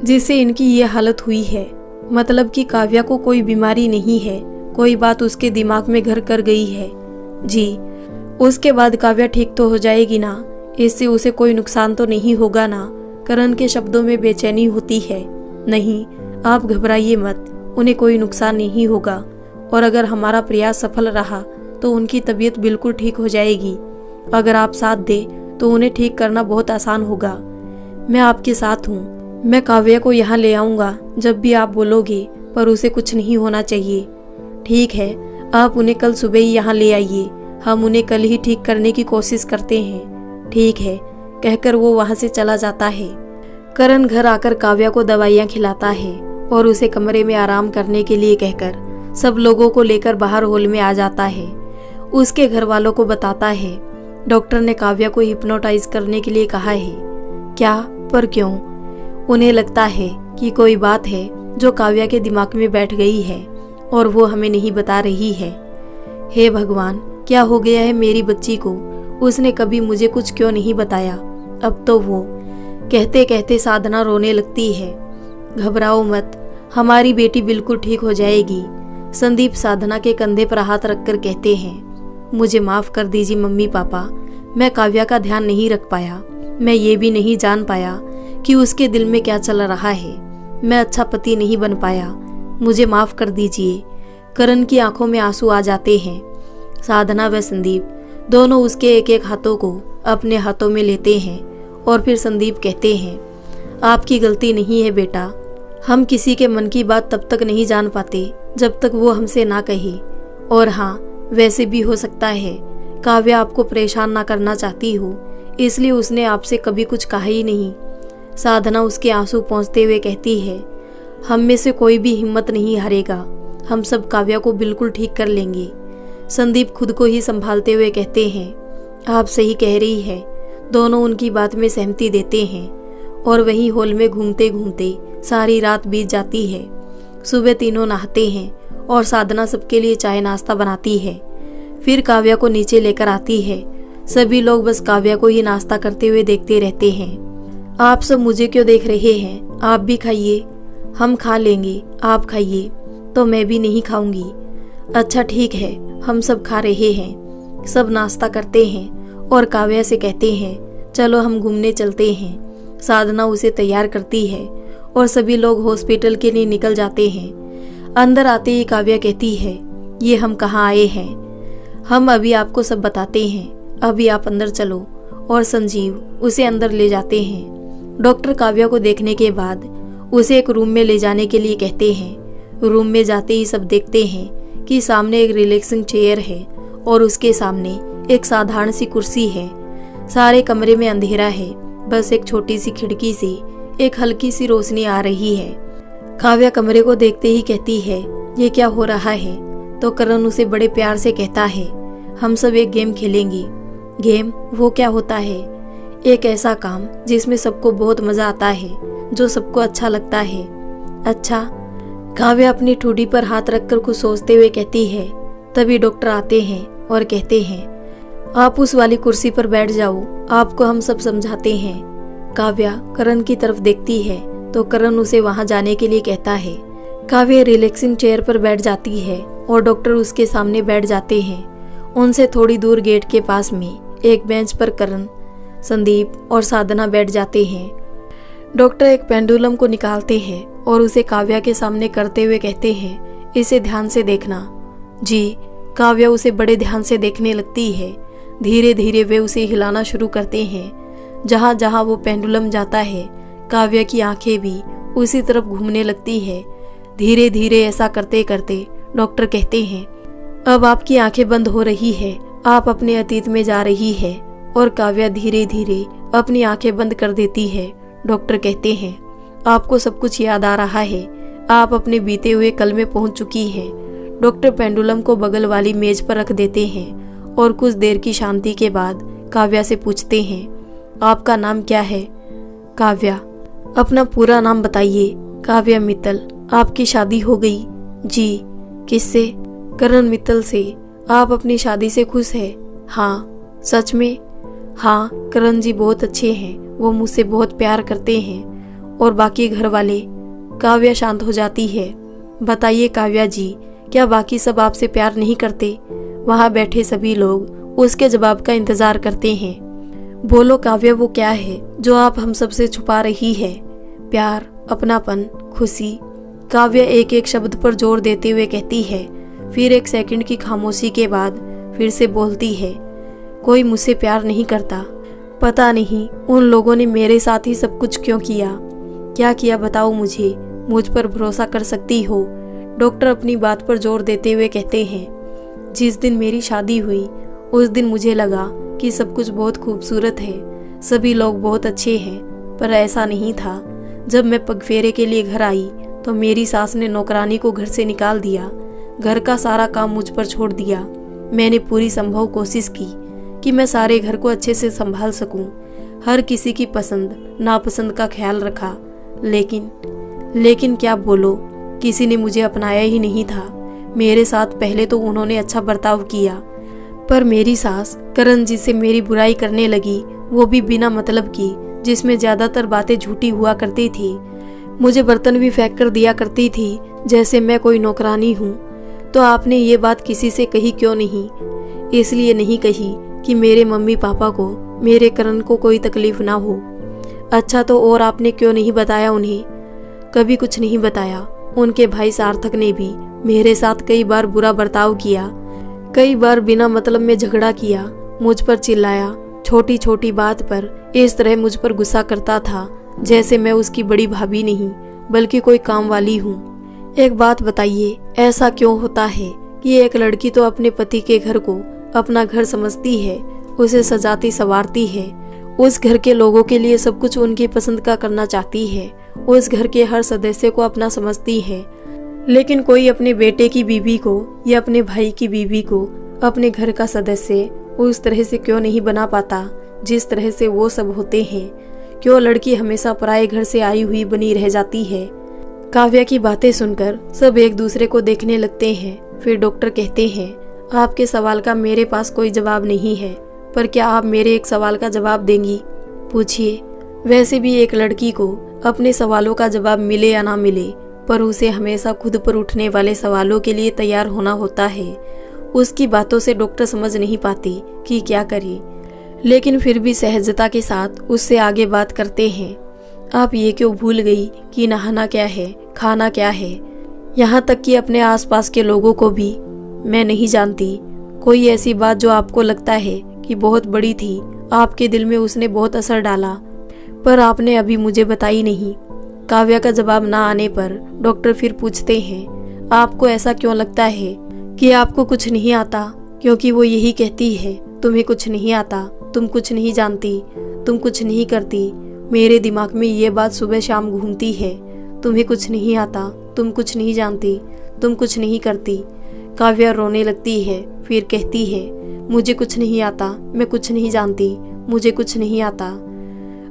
जिससे इनकी ये हालत हुई है। मतलब कि काव्या को कोई बीमारी नहीं है, कोई बात उसके दिमाग में घर कर गई है। जी, उसके बाद काव्या ठीक तो हो जाएगी ना? इससे उसे कोई नुकसान तो नहीं होगा ना? करण के शब्दों में बेचैनी होती है। नहीं, आप घबराइए मत, उन्हें कोई नुकसान नहीं होगा, और अगर हमारा प्रयास सफल रहा तो उनकी तबीयत बिल्कुल ठीक हो जाएगी। अगर आप साथ दें तो उन्हें ठीक करना बहुत आसान होगा। मैं आपके साथ हूँ। मैं काव्या को यहाँ ले आऊँगा जब भी आप बोलोगे, पर उसे कुछ नहीं होना चाहिए। ठीक है, आप उन्हें कल सुबह ही यहाँ ले आइए। हम उन्हें कल ही ठीक करने की कोशिश करते हैं। ठीक है, कहकर वो वहाँ से चला जाता है। करण घर आकर काव्या को दवाइयाँ खिलाता है और उसे कमरे में आराम करने के लिए कहकर सब लोगों को लेकर बाहर हॉल में आ जाता है। उसके घर वालों को बताता है डॉक्टर ने काव्या को हिप्नोटाइज करने के लिए कहा है। क्या? पर क्यों? उन्हें लगता है कि कोई बात है जो काव्या के दिमाग में बैठ गई है और वो हमें नहीं बता रही है। हे भगवान, क्या हो गया है मेरी बच्ची को? उसने कभी मुझे कुछ क्यों नहीं बताया? अब तो वो कहते कहते साधना रोने लगती है। घबराओ मत, हमारी बेटी बिल्कुल ठीक हो जाएगी। संदीप साधना के कंधे पर हाथ रखकर कहते हैं, मुझे माफ कर दीजिए मम्मी पापा, मैं काव्या का ध्यान नहीं रख पाया। मैं ये भी नहीं जान पाया कि उसके दिल में क्या चल रहा है। मैं अच्छा पति नहीं बन पाया, मुझे माफ कर दीजिए। करण की आंखों में आंसू आ जाते हैं। साधना व संदीप दोनों उसके एक एक हाथों को अपने हाथों में लेते हैं और फिर संदीप कहते हैं, आपकी गलती नहीं है बेटा। हम किसी के मन की बात तब तक नहीं जान पाते जब तक वो हमसे ना कहे। और हाँ, वैसे भी हो सकता है काव्या आपको परेशान ना करना चाहती हो, इसलिए उसने आपसे कभी कुछ कहा ही नहीं। साधना उसके आंसू पोंछते हुए कहती है, हम में से कोई भी हिम्मत नहीं हारेगा। हम सब काव्या को बिल्कुल ठीक कर लेंगे। संदीप खुद को ही संभालते हुए कहते हैं, आप सही कह रही है। दोनों उनकी बात में सहमति देते हैं और वहीं हॉल में घूमते घूमते सारी रात बीत जाती है। सुबह तीनों नहाते हैं और साधना सबके लिए चाय नाश्ता बनाती है। फिर काव्या को नीचे लेकर आती है। सभी लोग बस काव्या को ही नाश्ता करते हुए देखते रहते हैं। आप सब मुझे क्यों देख रहे हैं? आप भी खाइए। हम खा लेंगे, आप खाइए। तो मैं भी नहीं खाऊंगी। अच्छा ठीक है, हम सब खा रहे हैं। सब नाश्ता करते हैं और काव्या से कहते हैं, चलो हम घूमने चलते हैं। साधना उसे तैयार करती है और सभी लोग हॉस्पिटल के लिए निकल जाते हैं। अंदर आते ही काव्या कहती है, ये हम कहाँ आए हैं? हम अभी आपको सब बताते हैं, अभी आप अंदर चलो। और संजीव उसे अंदर ले जाते हैं। डॉक्टर काव्या को देखने के बाद उसे एक रूम में ले जाने के लिए कहते हैं। रूम में जाते ही सब देखते हैं कि सामने एक रिलैक्सिंग चेयर है और उसके सामने एक साधारण सी कुर्सी है। सारे कमरे में अंधेरा है, बस एक छोटी सी खिड़की से एक हल्की सी रोशनी आ रही है। काव्या कमरे को देखते ही कहती है, ये क्या हो रहा है? तो करण उसे बड़े प्यार से कहता है, हम सब एक गेम खेलेंगे। गेम? वो क्या होता है? एक ऐसा काम जिसमें सबको बहुत मजा आता है, जो सबको अच्छा लगता है। अच्छा? काव्या अपनी ठोड़ी पर हाथ रखकर कुछ सोचते हुए कहती है। तभी डॉक्टर आते हैं और कहते हैं, आप उस वाली कुर्सी पर बैठ जाओ, आपको हम सब समझाते हैं। काव्या करण की तरफ देखती है तो करण उसे वहां जाने के लिए कहता है। काव्या रिलैक्सिंग चेयर पर बैठ जाती है और डॉक्टर उसके सामने बैठ जाते हैं। उनसे थोड़ी दूर गेट के पास में एक बेंच पर करण, संदीप और साधना बैठ जाते हैं। डॉक्टर एक पेंडुलम को निकालते हैं और उसे काव्या के सामने करते हुए कहते हैं, इसे ध्यान से देखना। जी, काव्या उसे बड़े ध्यान से देखने लगती है। धीरे धीरे वे उसे हिलाना शुरू करते हैं। जहाँ जहाँ वो पेंडुलम जाता है, काव्या की आंखें भी उसी तरफ घूमने लगती है। धीरे धीरे ऐसा करते करते डॉक्टर कहते हैं, अब आपकी आंखें बंद हो रही है, आप अपने अतीत में जा रही है। और काव्या धीरे धीरे अपनी आंखें बंद कर देती है। डॉक्टर कहते हैं, आपको सब कुछ याद आ रहा है, आप अपने बीते हुए कल में पहुंच चुकी हैं। डॉक्टर पेंडुलम को बगल वाली मेज पर रख देते हैं और कुछ देर की शांति के बाद काव्या से पूछते हैं, आपका नाम क्या है? काव्या, अपना पूरा नाम बताइए। काव्या मित्तल। आपकी शादी हो गई? जी। किससे? करण मित्तल से। आप अपनी शादी से खुश हैं? हाँ। सच में? हाँ, करण जी बहुत अच्छे हैं, वो मुझसे बहुत प्यार करते हैं और बाकी घर वाले। काव्या शांत हो जाती है। बताइए काव्या जी, क्या बाकी सब आपसे प्यार नहीं करते? वहाँ बैठे सभी लोग उसके जवाब का इंतजार करते हैं। बोलो काव्या, वो क्या है जो आप हम सबसे छुपा रही है? प्यार, अपनापन, खुशी। काव्या एक एक शब्द पर जोर देते हुए कहती है। फिर एक सेकंड की खामोशी के बाद फिर से बोलती है, कोई मुझसे प्यार नहीं करता। पता नहीं उन लोगों ने मेरे साथ ही सब कुछ क्यों किया। क्या किया बताओ मुझे, मुझ पर भरोसा कर सकती हो? डॉक्टर अपनी बात पर जोर देते हुए कहते हैं, जिस दिन मेरी शादी हुई उस दिन मुझे लगा कि सब कुछ बहुत खूबसूरत है, सभी लोग बहुत अच्छे हैं, पर ऐसा नहीं था। जब मैं पगफेरे के लिए घर आई तो मेरी सास ने नौकरानी को घर से निकाल दिया, घर का सारा काम मुझ पर छोड़ दिया। मैंने पूरी संभव कोशिश की कि मैं सारे घर को अच्छे से संभाल सकूं, हर किसी की पसंद नापसंद का ख्याल रखा, लेकिन क्या बोलो, किसी ने मुझे अपनाया ही नहीं था। मेरे साथ पहले तो उन्होंने अच्छा बर्ताव किया, पर मेरी सास करण जी से मेरी बुराई करने लगी, वो भी बिना मतलब की, जिसमें ज्यादातर बातें झूठी हुआ करती थी। मुझे बर्तन भी फेंक कर दिया करती थी जैसे मैं कोई नौकरानी हूँ। तो आपने ये बात किसी से कही क्यों नहीं? इसलिए नहीं कही कि मेरे मम्मी पापा को, मेरे करण को कोई तकलीफ ना हो। अच्छा, तो और आपने क्यों नहीं बताया उन्हें? कभी कुछ नहीं बताया। उनके भाई सार्थक ने भी मेरे साथ कई बार बुरा बर्ताव किया, कई बार बिना मतलब में झगड़ा किया, मुझ पर चिल्लाया, छोटी छोटी बात पर इस तरह मुझ पर गुस्सा करता था जैसे मैं उसकी बड़ी भाभी नहीं बल्कि कोई काम वाली हूँ। एक बात बताइए, ऐसा क्यों होता है कि एक लड़की तो अपने पति के घर को अपना घर समझती है, उसे सजाती संवारती है, उस घर के लोगों के लिए सब कुछ उनकी पसंद का करना चाहती है, उस घर के हर सदस्य को अपना समझती है, लेकिन कोई अपने बेटे की बीवी को या अपने भाई की बीवी को अपने घर का सदस्य उस तरह से क्यों नहीं बना पाता जिस तरह से वो सब होते हैं? क्यों लड़की हमेशा पराये घर से आई हुई बनी रह जाती है? काव्या की बातें सुनकर सब एक दूसरे को देखने लगते हैं। फिर डॉक्टर कहते हैं, आपके सवाल का मेरे पास कोई जवाब नहीं है, पर क्या आप मेरे एक सवाल का जवाब देंगी? पूछिए। वैसे भी एक लड़की को अपने सवालों का जवाब मिले या ना मिले, पर उसे हमेशा खुद पर उठने वाले सवालों के लिए तैयार होना होता है। उसकी बातों से डॉक्टर समझ नहीं पाती कि क्या करे, लेकिन फिर भी सहजता के साथ उससे आगे बात करते हैं। आप ये क्यों भूल गई कि नहाना क्या है, खाना क्या है? यहाँ तक कि अपने आसपास के लोगों को भी मैं नहीं जानती। कोई ऐसी बात जो आपको लगता है कि बहुत बड़ी थी, आपके दिल में उसने बहुत असर डाला, पर आपने अभी मुझे बताई नहीं। काव्या का जवाब ना आने पर डॉक्टर फिर पूछते हैं, आपको ऐसा क्यों लगता है कि आपको कुछ नहीं आता? क्योंकि वो यही कहती है, तुम्हें कुछ नहीं आता, तुम कुछ नहीं जानती, तुम कुछ नहीं करती। मेरे दिमाग में ये बात सुबह शाम घूमती है, तुम्हें कुछ नहीं आता, तुम कुछ नहीं जानती, तुम कुछ नहीं करती। काव्या रोने लगती है, फिर कहती है, मुझे कुछ नहीं आता, मैं कुछ नहीं जानती, मुझे कुछ नहीं आता।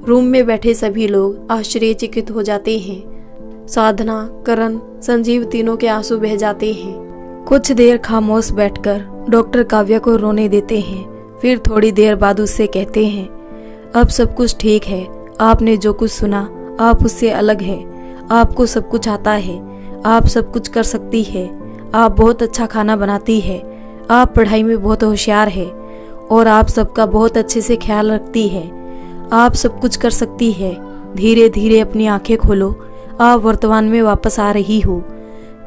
रूम में बैठे सभी लोग आश्चर्यचकित हो जाते हैं। साधना, करण, संजीव तीनों के आंसू बह जाते हैं। कुछ देर खामोश बैठकर डॉक्टर काव्या को रोने देते हैं। फिर थोड़ी देर बाद उससे कहते हैं, अब सब कुछ ठीक है, आपने जो कुछ सुना आप उससे अलग है, आपको सब कुछ आता है, आप सब कुछ कर सकती है, आप बहुत अच्छा खाना बनाती है, आप पढ़ाई में बहुत होशियार है और आप सबका बहुत अच्छे से ख्याल रखती है, आप सब कुछ कर सकती है। धीरे धीरे अपनी आंखें खोलो, आप वर्तमान में वापस आ रही हो।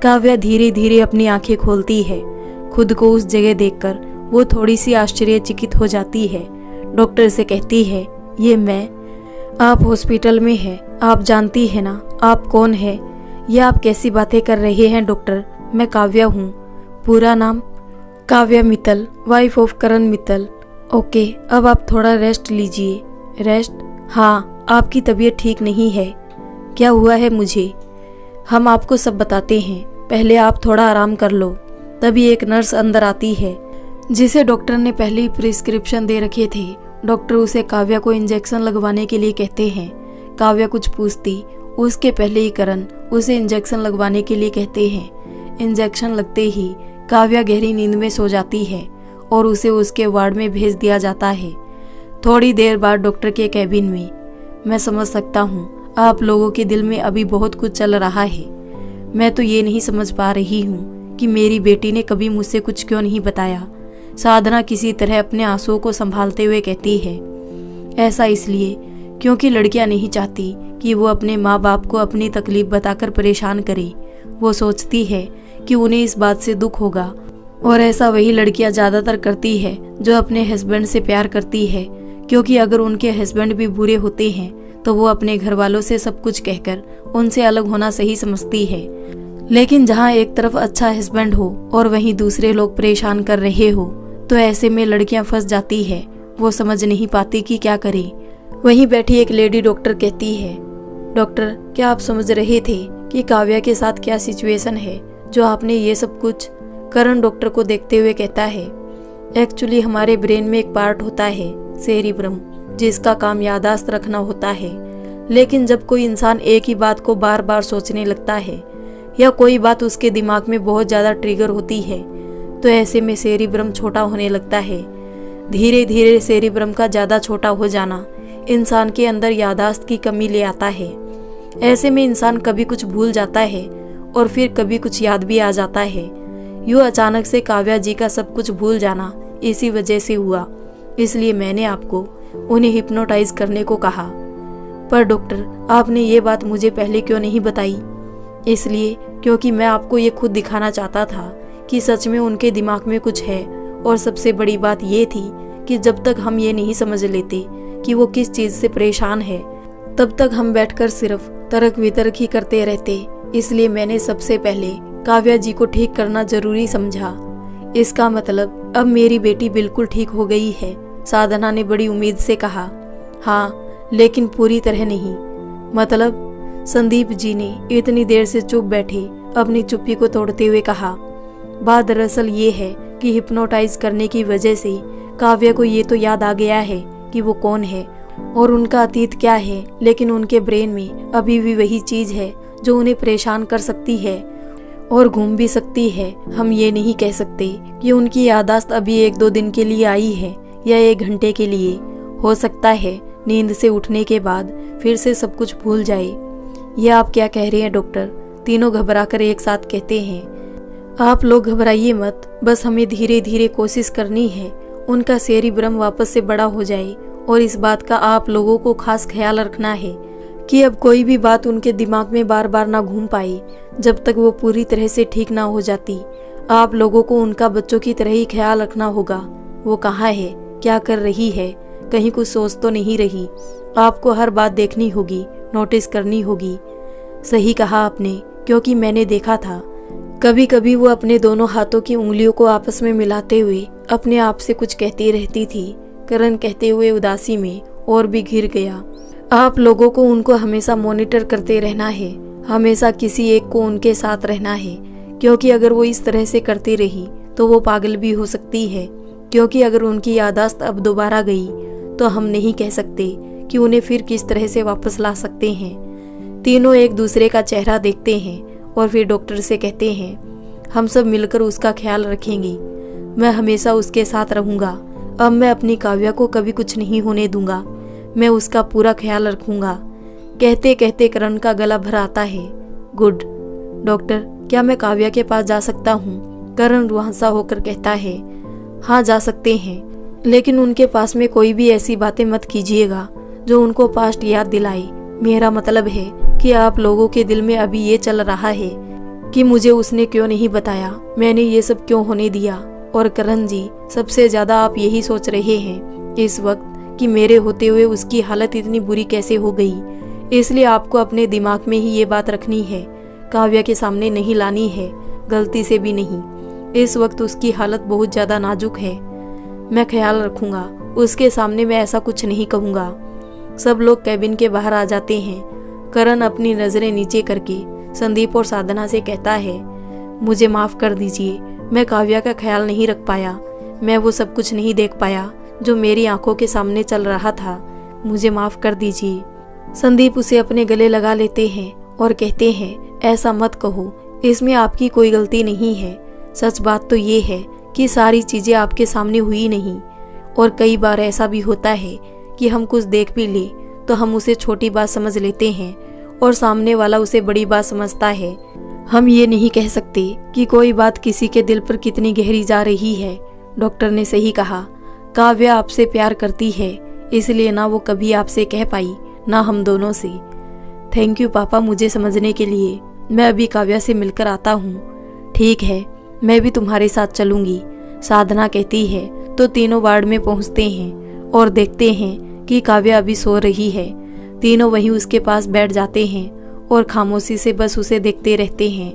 काव्या धीरे धीरे अपनी आंखें खोलती है। खुद को उस जगह देखकर वो थोड़ी सी आश्चर्यचकित हो जाती है। डॉक्टर से कहती है, ये मैं, आप हॉस्पिटल में हैं, आप जानती है ना आप कौन है? ये आप कैसी बातें कर रहे हैं डॉक्टर? मैं काव्या हूँ। पूरा नाम? Kavya Mittal, wife of Karan Mittal. Okay, अब आप थोड़ा रेस्ट लीजिए। रेस्ट? हाँ, आपकी तबीयत ठीक नहीं है। क्या हुआ है मुझे? हम आपको सब बताते हैं, पहले आप थोड़ा आराम कर लो। तभी एक नर्स अंदर आती है जिसे डॉक्टर ने पहले ही प्रिस्क्रिप्शन दे रखे थे। डॉक्टर उसे काव्या को इंजेक्शन लगवाने के लिए कहते हैं। काव्या कुछ पूछती उसके पहले ही करण उसे इंजेक्शन लगवाने के लिए कहते हैं। इंजेक्शन लगते ही काव्या गहरी नींद में सो जाती है और उसे उसके वार्ड में भेज दिया जाता है। थोड़ी देर बाद डॉक्टर के कैबिन में, मैं समझ सकता हूँ आप लोगों के दिल में अभी बहुत कुछ चल रहा है। मैं तो ये नहीं समझ पा रही हूँ कि मेरी बेटी ने कभी मुझसे कुछ क्यों नहीं बताया। साधना किसी तरह अपने आंसुओं को संभालते हुए कहती है, ऐसा इसलिए क्योंकि लड़कियां नहीं चाहती कि वो अपने माँ बाप को अपनी तकलीफ बताकर परेशान करे। वो सोचती है कि उन्हें इस बात से दुख होगा, और ऐसा वही लड़कियां ज़्यादातर करती है जो अपने हस्बैंड से प्यार करती है, क्योंकि अगर उनके हस्बैंड भी बुरे होते हैं तो वो अपने घर वालों से सब कुछ कहकर उनसे अलग होना सही समझती है। लेकिन जहाँ एक तरफ अच्छा हस्बैंड हो और वहीं दूसरे लोग परेशान कर रहे हो, तो ऐसे में लड़कियां फंस जाती है। वो समझ नहीं पाती कि क्या करे। वहीं बैठी एक लेडी डॉक्टर कहती है, डॉक्टर क्या आप समझ रहे थे कि काव्या के साथ क्या सिचुएशन है जो आपने ये सब कुछ? करण डॉक्टर को देखते हुए कहता है, एक्चुअली हमारे ब्रेन में एक पार्ट होता है सेरिब्रम, जिसका काम याददाश्त रखना होता है। लेकिन जब कोई इंसान एक ही बात को बार बार सोचने लगता है या कोई बात उसके दिमाग में बहुत ज़्यादा ट्रिगर होती है, तो ऐसे में सेरिब्रम छोटा होने लगता है। धीरे धीरे सेरिब्रम का ज़्यादा छोटा हो जाना इंसान के अंदर याददाश्त की कमी ले आता है। ऐसे में इंसान कभी कुछ भूल जाता है और फिर कभी कुछ याद भी आ जाता है। यूँ अचानक से काव्या जी का सब कुछ भूल जाना इसी वजह से हुआ, इसलिए मैंने आपको उन्हें हिप्नोटाइज करने को कहा। पर डॉक्टर आपने ये बात मुझे पहले क्यों नहीं बताई? इसलिए क्योंकि मैं आपको ये खुद दिखाना चाहता था कि सच में उनके दिमाग में कुछ है। और सबसे बड़ी बात ये थी कि जब तक हम ये नहीं समझ लेते कि वो किस चीज़ से परेशान है, तब तक हम बैठकर सिर्फ तर्क वितर्क ही करते रहते। इसलिए मैंने सबसे पहले काव्या जी को ठीक करना जरूरी समझा। इसका मतलब अब मेरी बेटी बिल्कुल ठीक हो गई है, साधना ने बड़ी उम्मीद से कहा। हाँ, लेकिन पूरी तरह नहीं। मतलब? संदीप जी ने इतनी देर से चुप बैठे अपनी चुप्पी को तोड़ते हुए कहा, बात दरअसल ये है कि हिप्नोटाइज करने की वजह से काव्या को ये तो याद आ गया है कि वो कौन है और उनका अतीत क्या है, लेकिन उनके ब्रेन में अभी भी वही चीज़ है जो उन्हें परेशान कर सकती है और घूम भी सकती है। हम ये नहीं कह सकते कि उनकी याददाश्त अभी 1-2 दिन के लिए आई है या 1 घंटे के लिए। हो सकता है नींद से उठने के बाद फिर से सब कुछ भूल जाए। ये आप क्या कह रहे हैं डॉक्टर? तीनों घबराकर एक साथ कहते हैं, आप लोग घबराइए मत, बस हमें धीरे धीरे कोशिश करनी है उनका सेरिब्रम वापस से बड़ा हो जाए। और इस बात का आप लोगों को खास ख्याल रखना है कि अब कोई भी बात उनके दिमाग में बार बार ना घूम पाए जब तक वो पूरी तरह से ठीक ना हो जाती। आप लोगों को उनका बच्चों की तरह ही ख्याल रखना होगा। वो कहाँ है, क्या कर रही है, कहीं कुछ सोच तो नहीं रही। आपको हर बात देखनी होगी, नोटिस करनी होगी। सही कहा आपने, क्योंकि मैंने देखा था कभी कभी वो अपने दोनों हाथों की उंगलियों को आपस में मिलाते हुए अपने आप से कुछ कहती रहती थी। करण कहते हुए उदासी में और भी घिर गया। आप लोगों को उनको हमेशा मॉनिटर करते रहना है, हमेशा किसी एक को उनके साथ रहना है, क्योंकि अगर वो इस तरह से करती रही तो वो पागल भी हो सकती है। क्योंकि अगर उनकी याददाश्त अब दोबारा गई तो हम नहीं कह सकते कि उन्हें फिर किस तरह से वापस ला सकते हैं। तीनों एक दूसरे का चेहरा देखते हैं और फिर डॉक्टर से कहते हैं, हम सब मिलकर उसका ख्याल रखेंगे। मैं हमेशा उसके साथ रहूंगा। अब मैं अपनी काव्या को कभी कुछ नहीं होने दूंगा। मैं उसका पूरा ख्याल रखूंगा। कहते कहते करण का गला भर आता है। गुड डॉक्टर, क्या मैं काव्या के पास जा सकता हूँ? करण रुआंसा होकर कहता है, हाँ जा सकते हैं, लेकिन उनके पास में कोई भी ऐसी बातें मत कीजिएगा जो उनको पास्ट याद दिलाए। मेरा मतलब है कि आप लोगों के दिल में अभी ये चल रहा है कि मुझे उसने क्यों नहीं बताया, मैंने ये सब क्यों होने दिया। और करण जी, सबसे ज्यादा आप यही सोच रहे हैं इस वक्त कि मेरे होते हुए उसकी हालत इतनी बुरी कैसे हो गई। इसलिए आपको अपने दिमाग में ही ये बात रखनी है, काव्या के सामने नहीं लानी है, गलती से भी नहीं। इस वक्त उसकी हालत बहुत ज्यादा नाजुक है। मैं ख्याल रखूंगा, उसके सामने मैं ऐसा कुछ नहीं कहूँगा। सब लोग कैबिन के बाहर आ जाते हैं। करण अपनी नजरें नीचे करके संदीप और साधना से कहता है, मुझे माफ कर दीजिए, मैं काव्या का ख्याल नहीं रख पाया। मैं वो सब कुछ नहीं देख पाया जो मेरी आंखों के सामने चल रहा था। मुझे माफ कर दीजिए। संदीप उसे अपने गले लगा लेते हैं और कहते हैं, ऐसा मत कहो, इसमें आपकी कोई गलती नहीं है। सच बात तो ये है कि सारी चीजें आपके सामने हुई नहीं, और कई बार ऐसा भी होता है कि हम कुछ देख भी ले तो हम उसे छोटी बात समझ लेते हैं और सामने वाला उसे बड़ी बात समझता है। हम ये नहीं कह सकते कि कोई बात किसी के दिल पर कितनी गहरी जा रही है। डॉक्टर ने सही कहा, काव्या आपसे प्यार करती है, इसलिए ना वो कभी आपसे कह पाई ना हम दोनों से। थैंक यू पापा मुझे समझने के लिए। मैं अभी काव्या से मिलकर आता हूँ। ठीक है, मैं भी तुम्हारे साथ चलूंगी, साधना कहती है। तो तीनों वार्ड में पहुँचते हैं और देखते हैं कि काव्या अभी सो रही है। तीनों वहीं उसके पास बैठ जाते हैं और खामोशी से बस उसे देखते रहते हैं।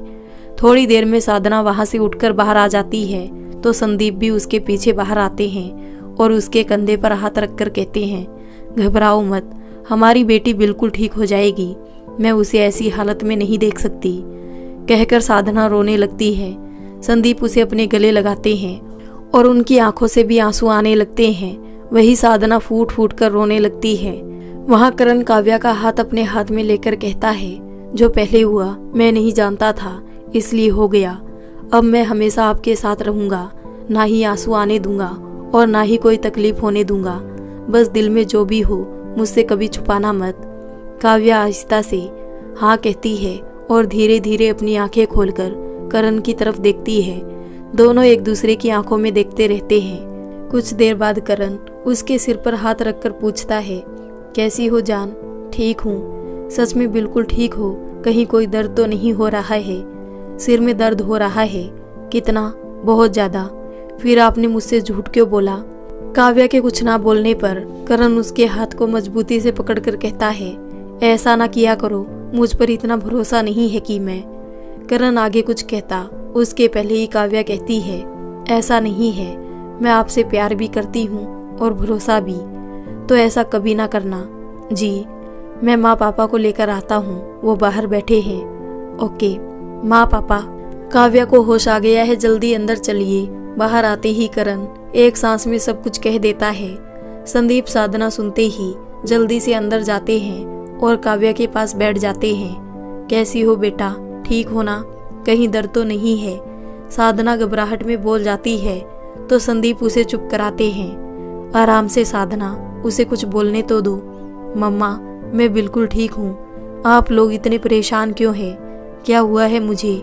थोड़ी देर में साधना वहाँ से उठकर बाहर आ जाती है तो संदीप भी उसके पीछे बाहर आते हैं और उसके कंधे पर हाथ रखकर कहते हैं, घबराओ मत, हमारी बेटी बिल्कुल ठीक हो जाएगी। मैं उसे ऐसी हालत में नहीं देख सकती। कहकर साधना रोने लगती है। संदीप उसे अपने गले लगाते हैं और उनकी आंखों से भी आंसू आने लगते हैं। वही साधना फूट फूट कर रोने लगती है। वहाँ करण काव्या का हाथ अपने हाथ में लेकर कहता है, जो पहले हुआ मैं नहीं जानता था, इसलिए हो गया। अब मैं हमेशा आपके साथ रहूंगा, ना ही आंसू आने दूंगा और ना ही कोई तकलीफ होने दूंगा। बस दिल में जो भी हो मुझसे कभी छुपाना मत। काव्या आहिस्ता से हाँ कहती है और धीरे धीरे अपनी आंखें खोलकर करण की तरफ देखती है। दोनों एक दूसरे की आंखों में देखते रहते हैं। कुछ देर बाद करण उसके सिर पर हाथ रखकर पूछता है, कैसी हो जान? ठीक हूँ। सच में बिल्कुल ठीक हो? कहीं कोई दर्द तो नहीं हो रहा है? सिर में दर्द हो रहा है? कितना? बहुत ज्यादा। फिर आपने मुझसे झूठ क्यों बोला? काव्या के कुछ ना बोलने पर करण उसके हाथ को मजबूती से पकड़कर कहता है, ऐसा ना किया करो, मुझ पर इतना भरोसा नहीं है कि मैं। करण आगे कुछ कहता उसके पहले ही काव्या कहती है, ऐसा नहीं है, मैं आपसे प्यार भी करती हूँ और भरोसा भी, तो ऐसा कभी ना करना। जी, मैं माँ पापा को लेकर आता हूँ, वो बाहर बैठे हैं। ओके माँ पापा। काव्या को होश आ गया है, जल्दी अंदर चलिए। बाहर आते ही करण एक सांस में सब कुछ कह देता है। संदीप साधना सुनते ही जल्दी से अंदर जाते हैं और काव्या के पास बैठ जाते हैं। कैसी हो बेटा? ठीक हो ना? कहीं दर्द तो नहीं है? साधना घबराहट में बोल जाती है तो संदीप उसे चुप कराते हैं। आराम से साधना, उसे कुछ बोलने तो दो। मम्मा मैं बिल्कुल ठीक हूँ, आप लोग इतने परेशान क्यों हैं? क्या हुआ है मुझे?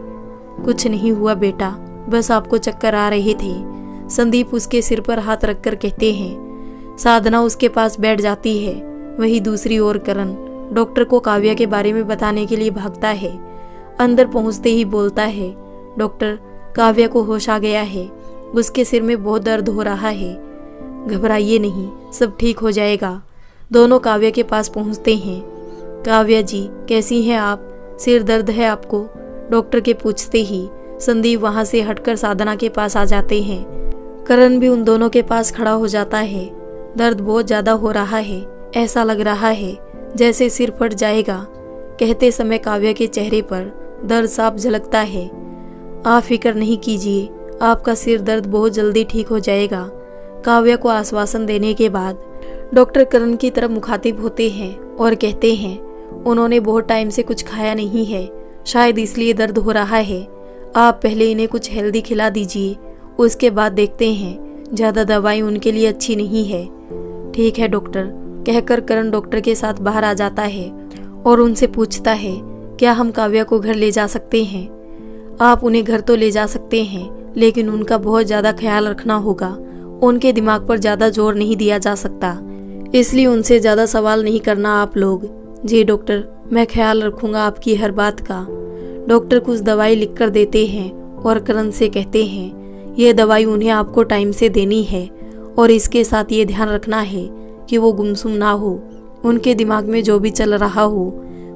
कुछ नहीं हुआ बेटा, बस आपको चक्कर आ रहे थे। संदीप उसके सिर पर हाथ रखकर कहते हैं। साधना उसके पास बैठ जाती है। वही दूसरी ओर करण डॉक्टर को काव्या के बारे में बताने के लिए भागता है। अंदर पहुंचते ही बोलता है, डॉक्टर काव्या को होश आ गया है, उसके सिर में बहुत दर्द हो रहा है। घबराइए नहीं, सब ठीक हो जाएगा। दोनों काव्या के पास पहुंचते हैं। काव्या जी कैसी हैं आप? सिर दर्द है आपको? डॉक्टर के पूछते ही संदीप वहां से हटकर साधना के पास आ जाते हैं। करण भी उन दोनों के पास खड़ा हो जाता है। दर्द बहुत ज्यादा हो रहा है, ऐसा लग रहा है जैसे सिर फट जाएगा। कहते समय काव्या के चेहरे पर दर्द साफ झलकता है। आप फिक्र नहीं कीजिए, आपका सिर दर्द बहुत जल्दी ठीक हो जाएगा। काव्या को आश्वासन देने के बाद डॉक्टर करण की तरफ मुखातिब होते हैं और कहते हैं, उन्होंने बहुत टाइम से कुछ खाया नहीं है, शायद इसलिए दर्द हो रहा है। आप पहले इन्हें कुछ हेल्दी खिला दीजिए, उसके बाद देखते हैं। ज़्यादा दवाई उनके लिए अच्छी नहीं है। ठीक है डॉक्टर, कहकर करण डॉक्टर के साथ बाहर आ जाता है और उनसे पूछता है, क्या हम काव्या को घर ले जा सकते हैं? आप उन्हें घर तो ले जा सकते हैं, लेकिन उनका बहुत ज़्यादा ख्याल रखना होगा। उनके दिमाग पर ज़्यादा जोर नहीं दिया जा सकता, इसलिए उनसे ज़्यादा सवाल नहीं करना आप लोग। जी डॉक्टर, मैं ख्याल रखूंगा आपकी हर बात का। डॉक्टर कुछ दवाई लिख कर देते हैं और करण से कहते हैं, ये दवाई उन्हें आपको टाइम से देनी है और इसके साथ ये ध्यान रखना है कि वो गुमसुम ना हो। उनके दिमाग में जो भी चल रहा हो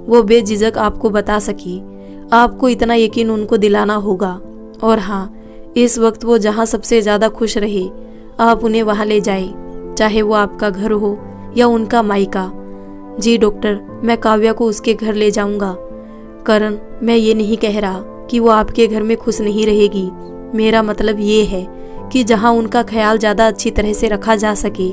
वो बेझिझक आपको बता सके। आपको इतना यकीन उनको दिलाना होगा। और हाँ, इस वक्त वो जहाँ सबसे ज़्यादा खुश रहे आप उन्हें वहाँ ले जाए, चाहे वो आपका घर हो या उनका मायका। जी डॉक्टर, मैं काव्या को उसके घर ले जाऊंगा। करण, मैं ये नहीं कह रहा कि वो आपके घर में खुश नहीं रहेगी। मेरा मतलब ये है कि जहाँ उनका ख्याल ज़्यादा अच्छी तरह से रखा जा सके।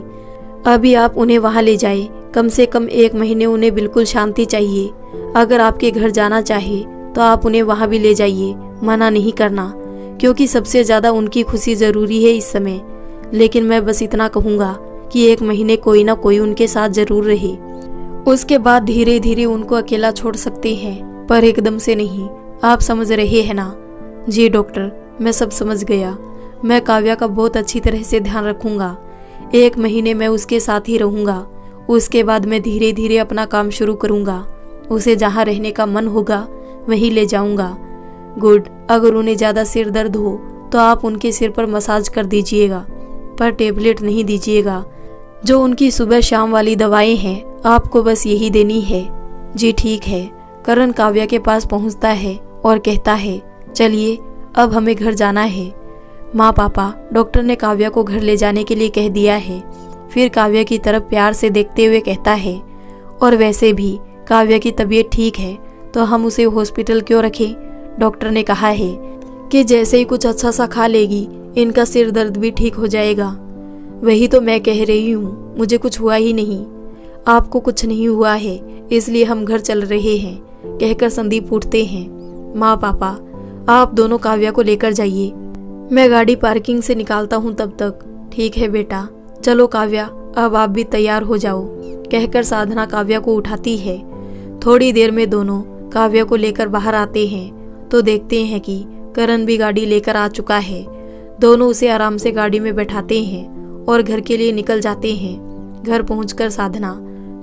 अभी आप उन्हें वहाँ ले जाए, कम से कम 1 महीने उन्हें बिल्कुल शांति चाहिए। अगर आपके घर जाना चाहे तो आप उन्हें वहाँ भी ले जाइए, मना नहीं करना, क्योंकि सबसे ज़्यादा उनकी खुशी ज़रूरी है इस समय। लेकिन मैं बस इतना कहूँगा कि 1 महीने कोई ना कोई उनके साथ ज़रूर रहे। उसके बाद धीरे धीरे उनको अकेला छोड़ सकते हैं, पर एकदम से नहीं। आप समझ रहे हैं ना? जी डॉक्टर, मैं सब समझ गया। मैं काव्या का बहुत अच्छी तरह से ध्यान रखूंगा। 1 महीने मैं उसके साथ ही रहूंगा। उसके बाद मैं धीरे धीरे अपना काम शुरू करूंगा। उसे जहाँ रहने का मन होगा वहीं ले जाऊंगा। गुड। अगर उन्हें ज़्यादा सिर दर्द हो तो आप उनके सिर पर मसाज कर दीजिएगा, पर टेबलेट नहीं दीजिएगा। जो उनकी सुबह शाम वाली दवाएं हैं आपको बस यही देनी है। जी ठीक है। करण काव्या के पास पहुंचता है और कहता है, चलिए अब हमें घर जाना है। माँ पापा, डॉक्टर ने काव्या को घर ले जाने के लिए कह दिया है। फिर काव्या की तरफ प्यार से देखते हुए कहता है, और वैसे भी काव्या की तबीयत ठीक है तो हम उसे हॉस्पिटल क्यों रखें? डॉक्टर ने कहा है कि जैसे ही कुछ अच्छा सा खा लेगी इनका सिर दर्द भी ठीक हो जाएगा। वही तो मैं कह रही हूँ, मुझे कुछ हुआ ही नहीं। आपको कुछ नहीं हुआ है, इसलिए हम घर चल रहे हैं, कहकर संदीप उठते हैं। माँ पापा, आप दोनों काव्या को लेकर जाइए, मैं गाड़ी पार्किंग से निकालता हूँ तब तक। ठीक है बेटा, चलो काव्या, अब आप भी तैयार हो जाओ, कहकर साधना काव्या को उठाती है। थोड़ी देर में दोनों काव्या को लेकर बाहर आते हैं तो देखते हैं कि करण भी गाड़ी लेकर आ चुका है। दोनों उसे आराम से गाड़ी में बैठाते हैं और घर के लिए निकल जाते हैं। घर पहुंचकर साधना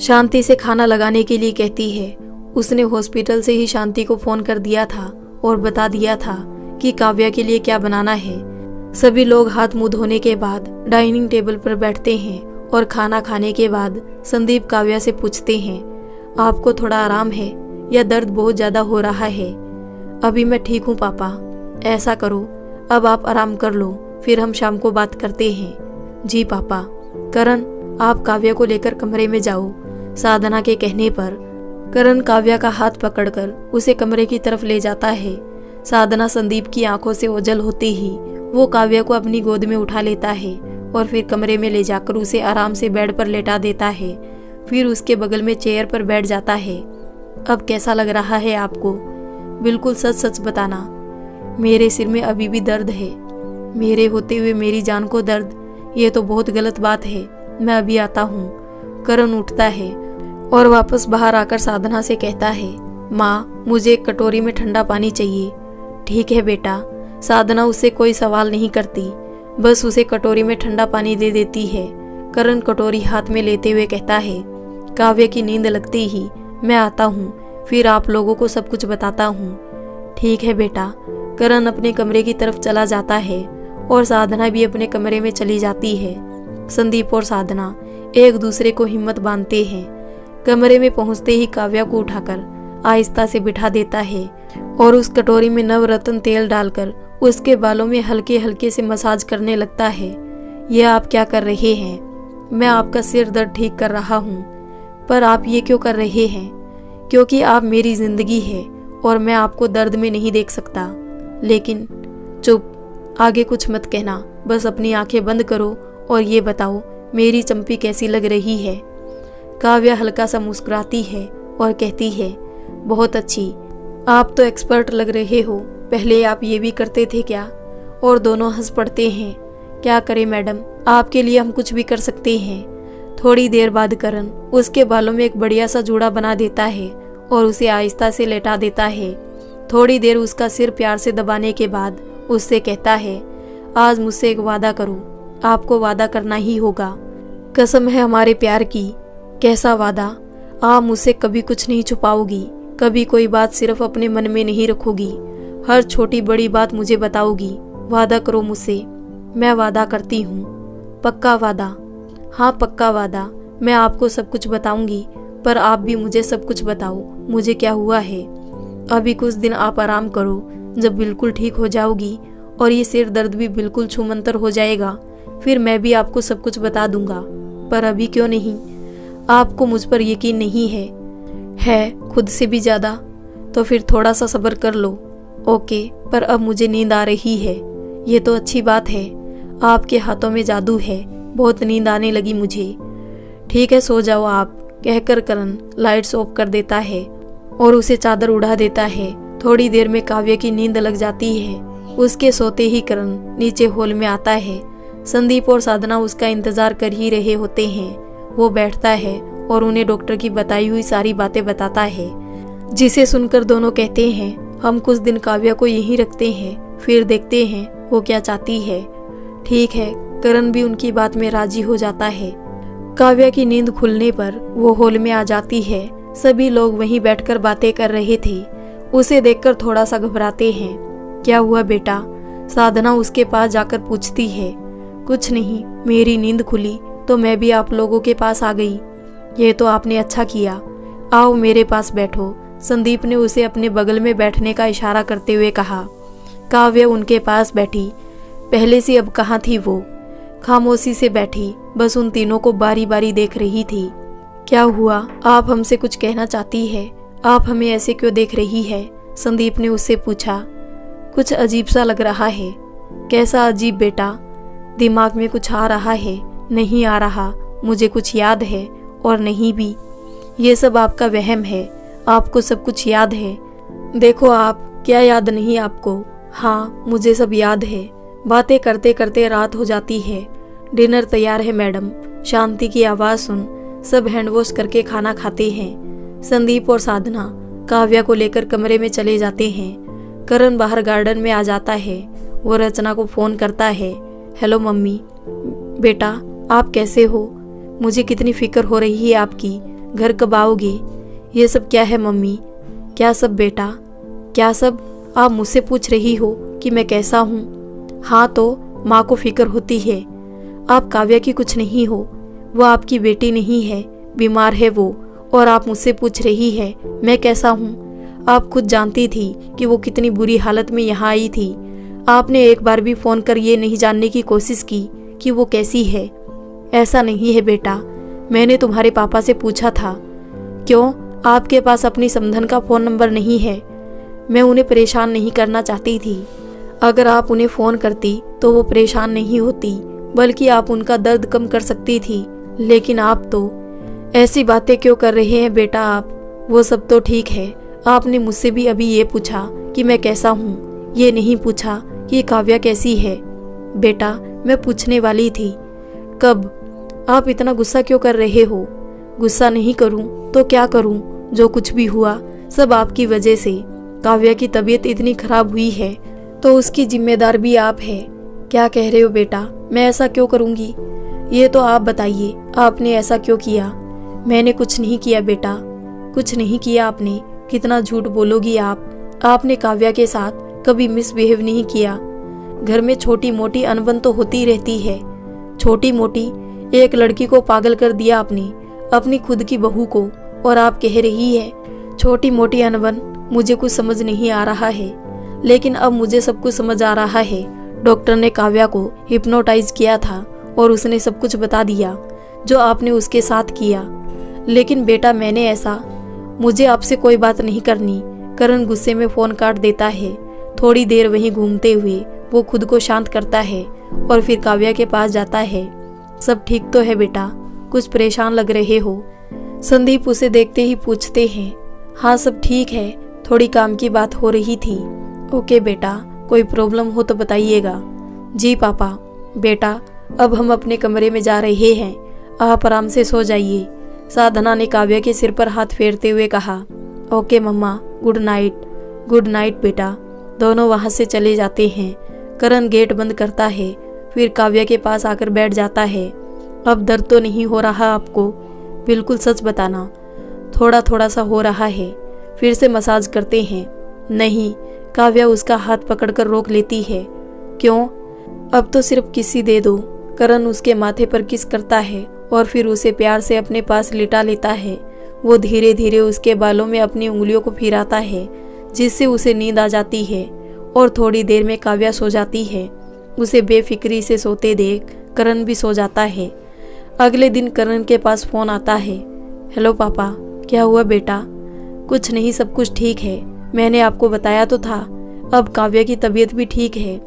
शांति से खाना लगाने के लिए कहती है। उसने हॉस्पिटल से ही शांति को फोन कर दिया था और बता दिया था कि काव्या के लिए क्या बनाना है। सभी लोग हाथ मुंह धोने के बाद डाइनिंग टेबल पर बैठते हैं और खाना खाने के बाद संदीप काव्या से पूछते हैं, आपको थोड़ा आराम है या दर्द बहुत ज्यादा हो रहा है? अभी मैं ठीक हूँ पापा। ऐसा करो, अब आप आराम कर लो, फिर हम शाम को बात करते हैं। जी पापा। करण, आप काव्या को लेकर कमरे में जाओ। साधना के कहने पर करण काव्या का हाथ पकड़कर उसे कमरे की तरफ ले जाता है। साधना संदीप की आंखों से ओझल होते ही वो काव्या को अपनी गोद में उठा लेता है और फिर कमरे में ले जाकर उसे आराम से बेड पर लेटा देता है। फिर उसके बगल में चेयर पर बैठ जाता है। अब कैसा लग रहा है आपको? बिल्कुल सच सच बताना। मेरे सिर में अभी भी दर्द है। मेरे होते हुए मेरी जान को दर्द? ये तो बहुत गलत बात है। मैं अभी आता हूँ। करण उठता है और वापस बाहर आकर साधना से कहता है, माँ, मुझे एक कटोरी में ठंडा पानी चाहिए। ठीक है बेटा। साधना उससे कोई सवाल नहीं करती, बस उसे कटोरी में ठंडा पानी दे देती है। करण कटोरी हाथ में लेते हुए कहता है, काव्या की नींद लगते ही मैं आता हूँ, फिर आप लोगों को सब कुछ बताता हूँ। ठीक है बेटा। करण अपने कमरे की तरफ चला जाता है और साधना भी अपने कमरे में चली जाती है। संदीप और साधना एक दूसरे को हिम्मत बांधते हैं। कमरे में पहुंचते ही काव्या को उठाकर आहिस्ता से बिठा देता है और उस कटोरी में नवरत्न तेल डालकर उसके बालों में हल्के हल्के से मसाज करने लगता है। यह आप क्या कर रहे हैं? मैं आपका सिर दर्द ठीक कर रहा हूँ। पर आप ये क्यों कर रहे हैं? क्योंकि आप मेरी जिंदगी है और मैं आपको दर्द में नहीं देख सकता। लेकिन चुप, आगे कुछ मत कहना, बस अपनी आंखें बंद करो और ये बताओ मेरी चंपी कैसी लग रही है? काव्या हल्का सा मुस्कुराती है और कहती है, बहुत अच्छी। आप तो एक्सपर्ट लग रहे हो, पहले आप ये भी करते थे क्या? और दोनों हंस पड़ते हैं। क्या करें मैडम, आपके लिए हम कुछ भी कर सकते हैं। थोड़ी देर बाद करण उसके बालों में एक बढ़िया सा जूड़ा बना देता है और उसे आहिस्ता से लेटा देता है। थोड़ी देर उसका सिर प्यार से दबाने के बाद उससे कहता है, आज मुझसे एक वादा करो। आपको वादा करना ही होगा। कसम है हमारे प्यार की। कैसा वादा? आप मुझसे कभी कुछ नहीं छुपाओगी, कभी कोई बात सिर्फ अपने मन में नहीं रखोगी, हर छोटी बड़ी बात मुझे बताओगी। वादा करो मुझसे। मैं वादा करती हूँ। पक्का वादा? हाँ पक्का वादा। मैं आपको सब कुछ बताऊंगी, पर आप भी मुझे सब कुछ बताओ, मुझे क्या हुआ है। अभी कुछ दिन आप आराम करो, जब बिल्कुल ठीक हो जाओगी और ये सिर दर्द भी बिल्कुल छूमंतर हो जाएगा, फिर मैं भी आपको सब कुछ बता दूंगा। पर अभी क्यों नहीं? आपको मुझ पर यकीन नहीं है खुद से भी ज्यादा? तो फिर थोड़ा सा सब्र कर लो। ओके, पर अब मुझे नींद आ रही है। ये तो अच्छी बात है, आपके हाथों में जादू है, बहुत नींद आने लगी मुझे। ठीक है, सो जाओ आप, कहकर करण लाइट्स ऑफ कर देता है और उसे चादर उड़ा देता है। थोड़ी देर में काव्या की नींद लग जाती है। उसके सोते ही करण नीचे हॉल में आता है। संदीप और साधना उसका इंतजार कर ही रहे होते हैं। वो बैठता है और उन्हें डॉक्टर की बताई हुई सारी बातें बताता है, जिसे सुनकर दोनों कहते हैं हम कुछ दिन काव्या को यहीं रखते हैं, फिर देखते हैं वो क्या चाहती है। ठीक है, करण भी उनकी बात में राजी हो जाता है। काव्या की नींद खुलने पर वो हॉल में आ जाती है। सभी लोग वहीं बैठकर बातें कर रहे थे। उसे देखकर थोड़ा सा घबराते हैं। क्या हुआ बेटा? साधना उसके पास जाकर पूछती है। कुछ नहीं, मेरी नींद खुली तो मैं भी आप लोगों के पास आ गई। ये तो आपने अच्छा किया, आओ मेरे पास बैठो। संदीप ने उसे अपने बगल में बैठने का इशारा करते हुए कहा। काव्या उनके पास बैठी। पहले से अब कहाँ थी वो? खामोशी से बैठी, बस उन तीनों को बारी बारी देख रही थी। क्या हुआ? आप हमसे कुछ कहना चाहती है? आप हमें ऐसे क्यों देख रही है? संदीप ने उससे पूछा। कुछ अजीब सा लग रहा है। कैसा अजीब बेटा? दिमाग में कुछ आ रहा है? नहीं आ रहा, मुझे कुछ याद है और नहीं भी। ये सब आपका वहम है, आपको सब कुछ याद है। देखो आप, क्या याद नहीं आपको? हाँ, मुझे सब याद है। बातें करते करते रात हो जाती है। डिनर तैयार है मैडम। शांति की आवाज़ सुन सब हैंड वॉश करके खाना खाते हैं। संदीप और साधना काव्या को लेकर कमरे में चले जाते हैं। करण बाहर गार्डन में आ जाता है। वो रचना को फ़ोन करता है। Hello mummy. बेटा, आप कैसे हो? मुझे कितनी फिक्र हो रही है आपकी। घर कब आओगे? ये सब क्या है मम्मी? क्या सब बेटा? क्या सब? आप मुझसे पूछ रही हो कि मैं कैसा हूँ? हाँ, तो माँ को फिक्र होती है। आप काव्या की कुछ नहीं हो, वो आपकी बेटी नहीं है, बीमार है वो, और आप मुझसे पूछ रही है मैं कैसा हूँ। आप खुद जानती थी कि वो कितनी बुरी हालत में यहाँ आई थी। आपने एक बार भी फ़ोन कर ये नहीं जानने की कोशिश की कि वो कैसी है। ऐसा नहीं है बेटा, मैंने तुम्हारे पापा से पूछा था। क्यों? आपके पास अपनी समधन का फ़ोन नंबर नहीं है? मैं उन्हें परेशान नहीं करना चाहती थी। अगर आप उन्हें फ़ोन करती तो वो परेशान नहीं होती, बल्कि आप उनका दर्द कम कर सकती थी। लेकिन आप तो ऐसी बातें क्यों कर रहे हैं बेटा आप? वो सब तो ठीक है। आपने मुझसे भी अभी ये पूछा कि मैं कैसा हूँ, ये नहीं पूछा कि काव्या कैसी है। बेटा, मैं पूछने वाली थी। कब? आप इतना गुस्सा क्यों कर रहे हो? गुस्सा नहीं करूँ तो क्या करूँ? जो कुछ भी हुआ सब आपकी वजह से। काव्या की तबीयत इतनी खराब हुई है तो उसकी जिम्मेदार भी आप है। क्या कह रहे हो बेटा? मैं ऐसा क्यों करूँगी? ये तो आप बताइए, आपने ऐसा क्यों किया? मैंने कुछ नहीं किया बेटा, कुछ नहीं किया आपने। कितना झूठ बोलोगी आप? आपने काव्या के साथ कभी मिसबिहेव नहीं किया। घर में छोटी मोटी अनबन तो होती रहती है। छोटी मोटी? एक लड़की को पागल कर दिया आपने, अपनी खुद की बहू को, और आप कह रही है छोटी मोटी अनबन। मुझे कुछ समझ नहीं आ रहा है, लेकिन अब मुझे सब कुछ समझ आ रहा है। डॉक्टर ने काव्या को हिप्नोटाइज किया था और उसने सब कुछ बता दिया जो आपने उसके साथ किया। लेकिन बेटा, मैंने ऐसा, मुझे आपसे कोई बात नहीं करनी। करण गुस्से में फ़ोन काट देता है। थोड़ी देर वहीं घूमते हुए वो खुद को शांत करता है और फिर काव्या के पास जाता है। सब ठीक तो है बेटा? कुछ परेशान लग रहे हो? संदीप उसे देखते ही पूछते हैं। हाँ, सब ठीक है, थोड़ी काम की बात हो रही थी। ओके बेटा, कोई प्रॉब्लम हो तो बताइएगा। जी पापा। बेटा, अब हम अपने कमरे में जा रहे हैं, आप आराम से सो जाइए। साधना ने काव्या के सिर पर हाथ फेरते हुए कहा। ओके मम्मा, गुड नाइट। गुड नाइट बेटा। दोनों वहाँ से चले जाते हैं। करण गेट बंद करता है, फिर काव्या के पास आकर बैठ जाता है। अब दर्द तो नहीं हो रहा आपको? बिल्कुल सच बताना। थोड़ा थोड़ा सा हो रहा है। फिर से मसाज करते हैं। नहीं, काव्या उसका हाथ पकड़कर रोक लेती है। क्यों? अब तो सिर्फ किसी दे दो। करण उसके माथे पर किस करता है और फिर उसे प्यार से अपने पास लिटा लेता है। वो धीरे धीरे उसके बालों में अपनी उंगलियों को फिराता है, जिससे उसे नींद आ जाती है और थोड़ी देर में काव्या सो जाती है। उसे बेफिक्री से सोते देख करण भी सो जाता है। अगले दिन करण के पास फ़ोन आता है। हेलो पापा। क्या हुआ बेटा? कुछ नहीं, सब कुछ ठीक है। मैंने आपको बताया तो था। अब काव्या की तबीयत भी ठीक है।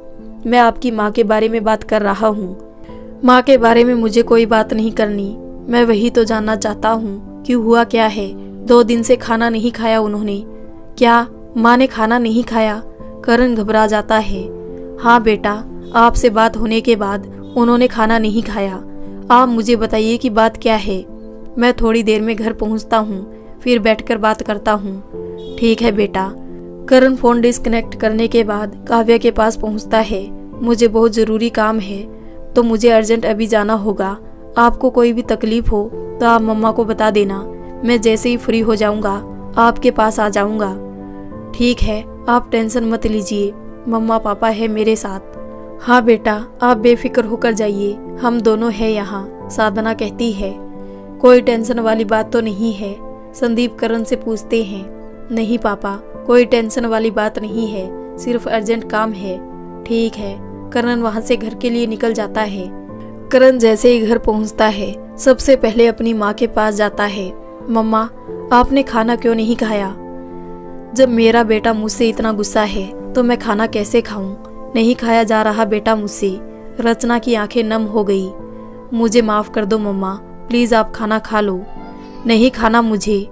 मैं आपकी माँ के बारे में बात कर रहा हूँ। माँ के बारे में मुझे कोई बात नहीं करनी। मैं वही तो जानना चाहता हूँ कि हुआ क्या है। 2 दिन से खाना नहीं खाया उन्होंने। क्या माँ ने खाना नहीं खाया? करण घबरा जाता है। हाँ बेटा, आपसे बात होने के बाद उन्होंने खाना नहीं खाया। आप मुझे बताइए कि बात क्या है। मैं थोड़ी देर में घर पहुंचता हूँ, फिर बैठकर बात करता हूँ। ठीक है बेटा। करण फोन डिस्कनेक्ट करने के बाद काव्या के पास पहुंचता है। मुझे बहुत ज़रूरी काम है, तो मुझे अर्जेंट अभी जाना होगा। आपको कोई भी तकलीफ हो तो आप मम्मा को बता देना। मैं जैसे ही फ्री हो जाऊंगा आपके पास आ जाऊंगा। ठीक है, आप टेंशन मत लीजिए, मम्मा पापा है मेरे साथ। हाँ बेटा, आप बेफिक्र होकर जाइए, हम दोनों हैं यहाँ, साधना कहती है। कोई टेंशन वाली बात तो नहीं है? संदीप करण से पूछते हैं। नहीं पापा, कोई टेंशन वाली बात नहीं है, सिर्फ अर्जेंट काम है। ठीक है। करण वहाँ से घर के लिए निकल जाता है। करण जैसे ही घर पहुँचता है सबसे पहले अपनी माँ के पास जाता है। मम्मा, आपने खाना क्यों नहीं खाया? जब मेरा बेटा मुझसे इतना गुस्सा है तो मैं खाना कैसे खाऊं? नहीं खाया जा रहा बेटा मुझसे। रचना की आंखें नम हो गई। मुझे माफ कर दो मम्मा, प्लीज आप खाना खा लो। नहीं खाना मुझे।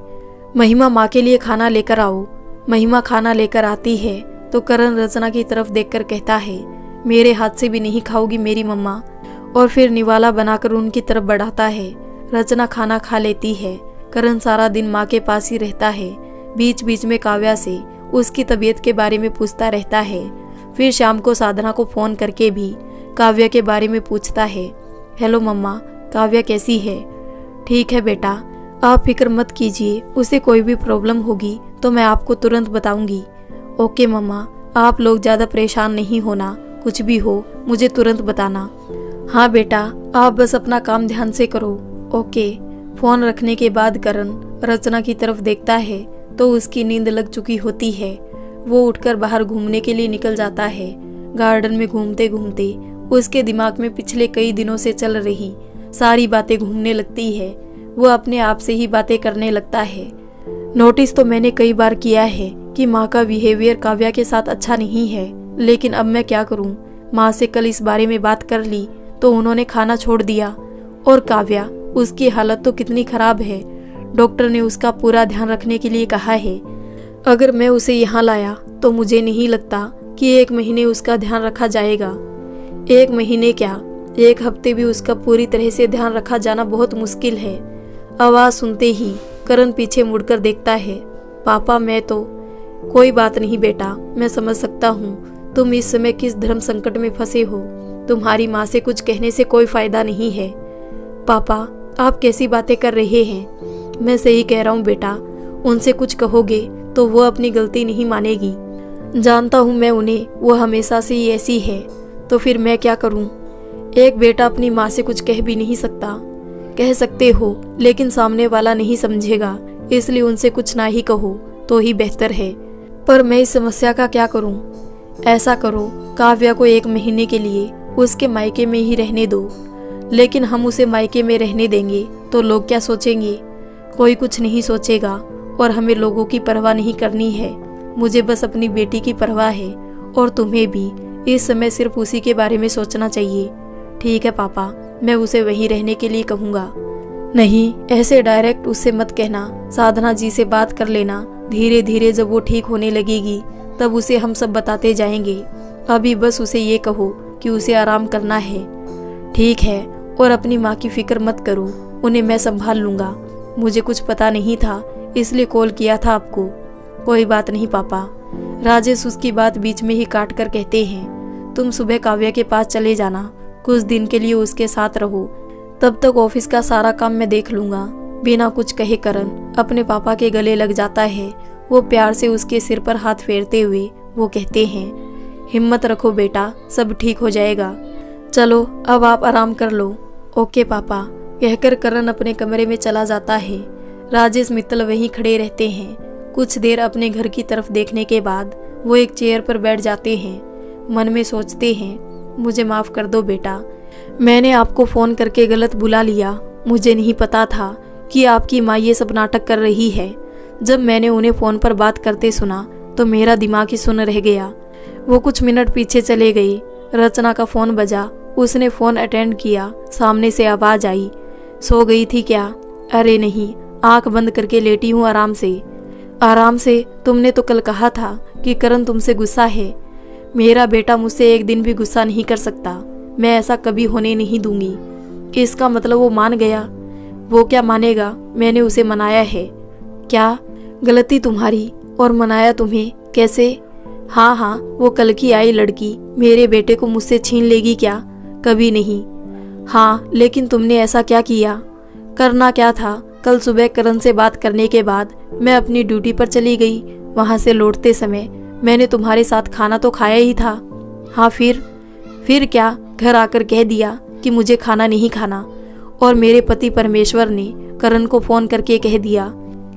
महिमा, माँ के लिए खाना लेकर आओ। महिमा खाना लेकर आती है तो करण रचना की तरफ देखकर कहता है, मेरे हाथ से भी नहीं खाओगी मेरी मम्मा? और फिर निवाला बनाकर उनकी तरफ बढ़ाता है। रचना खाना खा लेती है। करण सारा दिन माँ के पास ही रहता है। बीच बीच में काव्या से उसकी तबीयत के बारे में पूछता रहता है। फिर शाम को साधना को फोन करके भी काव्या के बारे में पूछता है। हेलो मम्मा, काव्या कैसी है? ठीक है बेटा, आप फिक्र मत कीजिए, उसे कोई भी प्रॉब्लम होगी तो मैं आपको तुरंत बताऊंगी। ओके मम्मा, आप लोग ज़्यादा परेशान नहीं होना, कुछ भी हो मुझे तुरंत बताना। हाँ बेटा, आप बस अपना काम ध्यान से करो। ओके। फोन रखने के बाद करण रचना की तरफ देखता है तो उसकी नींद लग चुकी होती है। वो उठकर बाहर घूमने के लिए निकल जाता है। गार्डन में घूमते घूमते उसके दिमाग में पिछले कई दिनों से चल रही सारी बातें घूमने लगती है। वो अपने आप से ही बातें करने लगता है। नोटिस तो मैंने कई बार किया है कि माँ का बिहेवियर काव्या के साथ अच्छा नहीं है, लेकिन अब मैं क्या करूँ? माँ से कल इस बारे में बात कर ली तो उन्होंने खाना छोड़ दिया। और काव्या, उसकी हालत तो कितनी खराब है। डॉक्टर ने उसका पूरा ध्यान रखने के लिए कहा है। अगर मैं उसे यहाँ लाया तो मुझे नहीं लगता कि 1 महीने उसका ध्यान रखा जाएगा। 1 महीने क्या, 1 हफ्ते भी उसका पूरी तरह से ध्यान रखा जाना बहुत मुश्किल है। आवाज़ सुनते ही करण पीछे मुड़कर देखता है। पापा, मैं तो। कोई बात नहीं बेटा, मैं समझ सकता हूँ तुम इस समय किस धर्म संकट में फंसे हो। तुम्हारी माँ से कुछ कहने से कोई फायदा नहीं है। पापा, आप कैसी बातें कर रहे हैं? मैं सही कह रहा हूँ बेटा, उनसे कुछ कहोगे तो वो अपनी गलती नहीं मानेगी। जानता हूँ मैं उन्हें, वो हमेशा से ही ऐसी है। तो फिर मैं क्या करूँ? एक बेटा अपनी माँ से कुछ कह भी नहीं सकता। कह सकते हो, लेकिन सामने वाला नहीं समझेगा, इसलिए उनसे कुछ ना ही कहो तो ही बेहतर है। पर मैं इस समस्या का क्या करूँ? ऐसा करो, काव्या को 1 महीने के लिए उसके मायके में ही रहने दो। लेकिन हम उसे मायके में रहने देंगे तो लोग क्या सोचेंगे? कोई कुछ नहीं सोचेगा, और हमें लोगों की परवाह नहीं करनी है। मुझे बस अपनी बेटी की परवाह है, और तुम्हें भी इस समय सिर्फ उसी के बारे में सोचना चाहिए। ठीक है पापा, मैं उसे वहीं रहने के लिए कहूँगा। नहीं, ऐसे डायरेक्ट उससे मत कहना। साधना जी से बात कर लेना। धीरे धीरे जब वो ठीक होने लगेगी तब उसे हम सब बताते जाएंगे। अभी बस उसे ये कहो कि उसे आराम करना है। ठीक है, और अपनी माँ की फिक्र मत करो, उन्हें मैं संभाल लूँगा। मुझे कुछ पता नहीं था, इसलिए कॉल किया था आपको। कोई बात नहीं पापा। राजेश उसकी बात बीच में ही काट कर कहते हैं, तुम सुबह काव्या के पास चले जाना, कुछ दिन के लिए उसके साथ रहो। तब तक ऑफिस का सारा काम मैं देख लूँगा। बिना कुछ कहे करण अपने पापा के गले लग जाता है। वो प्यार से उसके सिर पर हाथ फेरते हुए वो कहते हैं, हिम्मत रखो बेटा, सब ठीक हो जाएगा। चलो अब आप आराम कर लो। ओके पापा, कहकर करण अपने कमरे में चला जाता है। राजेश मित्तल वहीं खड़े रहते हैं। कुछ देर अपने घर की तरफ देखने के बाद वो एक चेयर पर बैठ जाते हैं। मन में सोचते हैं, मुझे माफ़ कर दो बेटा, मैंने आपको फ़ोन करके गलत बुला लिया। मुझे नहीं पता था कि आपकी माँ ये सब नाटक कर रही है। जब मैंने उन्हें फ़ोन पर बात करते सुना तो मेरा दिमाग ही सुन रह गया। वो कुछ मिनट पीछे चले गई। रचना का फ़ोन बजा, उसने फ़ोन अटेंड किया। सामने से आवाज़ आई, सो गई थी क्या? अरे नहीं, आंख बंद करके लेटी हूँ आराम से। आराम से? तुमने तो कल कहा था कि करण तुमसे गुस्सा है। मेरा बेटा मुझसे एक दिन भी गुस्सा नहीं कर सकता। मैं ऐसा कभी होने नहीं दूंगी। इसका मतलब वो मान गया? वो क्या मानेगा, मैंने उसे मनाया है। क्या? गलती तुम्हारी, और मनाया तुम्हें कैसे? हाँ हाँ, वो कल की आई लड़की मेरे बेटे को मुझसे छीन लेगी क्या? कभी नहीं। हाँ, लेकिन तुमने ऐसा क्या किया? करना क्या था, कल सुबह करण से बात करने के बाद मैं अपनी ड्यूटी पर चली गई। वहाँ से लौटते समय मैंने तुम्हारे साथ खाना तो खाया ही था। हाँ फिर क्या? घर आकर कह दिया कि मुझे खाना नहीं खाना, और मेरे पति परमेश्वर ने करण को फोन करके कह दिया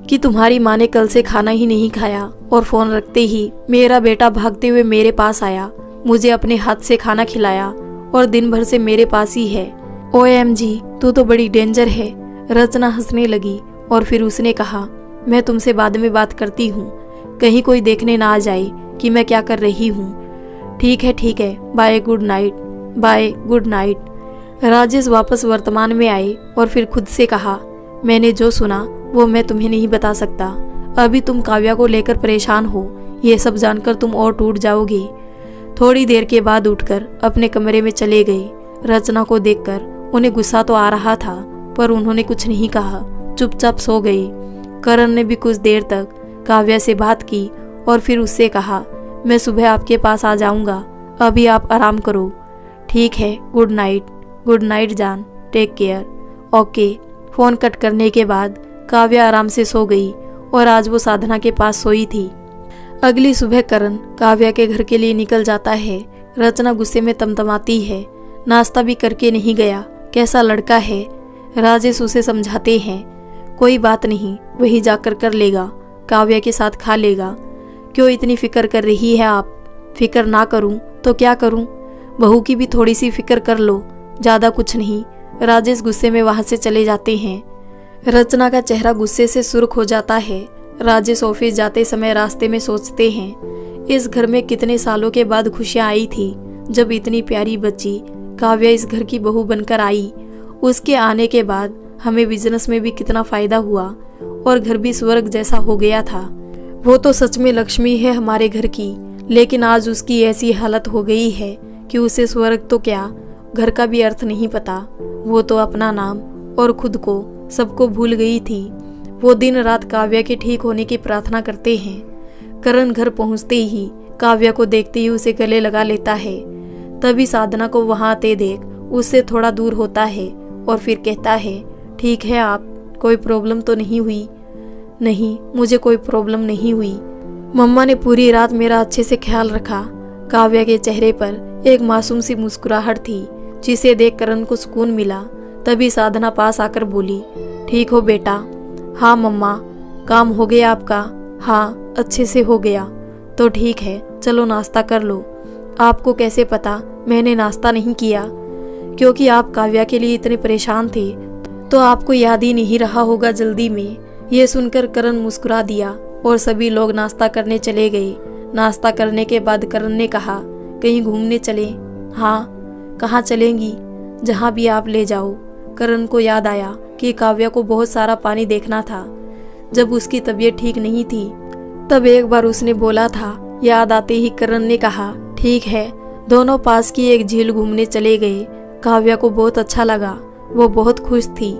कि तुम्हारी माँ ने कल से खाना ही नहीं खाया, और फोन रखते ही मेरा बेटा भागते हुए मेरे पास आया, मुझे अपने हाथ से खाना खिलाया और दिन भर से मेरे पास ही है। OMG, तू तो बड़ी डेंजर है। रचना हंसने लगी और फिर उसने कहा, मैं तुमसे बाद में बात करती हूँ, कहीं कोई देखने ना आ जाए कि मैं क्या कर रही हूँ। ठीक है, bye, good night. Bye, good night. Rajesh वापस वर्तमान में आए और फिर खुद से कहा, मैंने जो सुना वो मैं तुम्हें नहीं बता सकता। अभी तुम काव्या को लेकर परेशान हो, ये सब जानकर तुम और टूट जाओगे। थोड़ी देर के बाद उठकर अपने कमरे में चले गए। रचना को देखकर उन्हें गुस्सा तो आ रहा था, पर उन्होंने कुछ नहीं कहा, चुपचाप सो गए। करण ने भी कुछ देर तक काव्या से बात की और फिर उससे कहा, मैं सुबह आपके पास आ जाऊंगा, अभी आप आराम करो। ठीक है, गुड नाइट। गुड नाइट जान, take care. Okay. Phone cut करने के बाद काव्या आराम से सो गई और आज वो साधना के पास सोई थी। अगली सुबह करण काव्या के घर के लिए निकल जाता है। रचना गुस्से में तमतमाती है, नाश्ता भी करके नहीं गया, कैसा लड़का है। राजेश उसे समझाते हैं, कोई बात नहीं, वही जाकर कर लेगा, काव्या के साथ खा लेगा। क्यों इतनी फिक्र कर रही है आप? फिक्र ना करूं तो क्या करूं? बहू की भी थोड़ी सी फिक्र कर लो, ज्यादा कुछ नहीं। राजेश गुस्से में वहां से चले जाते हैं। रचना का चेहरा गुस्से से सुर्ख हो जाता है। राजेश ऑफिस जाते समय रास्ते में सोचते हैं, इस घर में कितने सालों के बाद खुशियां आई थी जब इतनी प्यारी बच्ची काव्या इस घर की बहू बनकर आई। उसके आने के बाद हमें बिजनेस में भी कितना फायदा हुआ और घर भी स्वर्ग जैसा हो गया था। वो तो सच में लक्ष्मी है हमारे घर की, लेकिन आज उसकी ऐसी हालत हो गई है कि उसे स्वर्ग तो क्या, घर का भी अर्थ नहीं पता। वो तो अपना नाम और खुद को सबको भूल गई थी। वो दिन रात काव्या के ठीक होने की प्रार्थना करते हैं। करण घर पहुंचते ही काव्या को देखते ही उसे गले लगा लेता है। तभी साधना को वहां आते देख उससे थोड़ा दूर होता है और फिर कहता है, ठीक है आप, कोई प्रॉब्लम तो नहीं हुई? नहीं, मुझे कोई प्रॉब्लम नहीं हुई। मम्मा ने पूरी रात मेरा अच्छे से ख्याल रखा। काव्या के चेहरे पर एक मासूम सी मुस्कुराहट थी, जिसे देख करण को सुकून मिला। तभी साधना पास आकर बोली, ठीक हो बेटा? हाँ मम्मा। काम हो गया आपका? हाँ, अच्छे से हो गया। तो ठीक है, चलो नाश्ता कर लो। आपको कैसे पता मैंने नाश्ता नहीं किया? क्योंकि आप काव्या के लिए इतने परेशान थे तो आपको याद ही नहीं रहा होगा जल्दी में। ये सुनकर करण मुस्कुरा दिया और सभी लोग नाश्ता करने चले गए। नाश्ता करने के बाद करण ने कहा, कहीं घूमने चले? हाँ। कहाँ चलेंगी? जहाँ भी आप ले जाओ। करण को याद आया कि काव्या को बहुत सारा पानी देखना था जब उसकी तबीयत ठीक नहीं थी। तब एक बार उसने बोला था। याद आते ही करण ने कहा, ठीक है। दोनों पास की एक झील घूमने चले गए। काव्या को बहुत अच्छा लगा, वो बहुत खुश थी।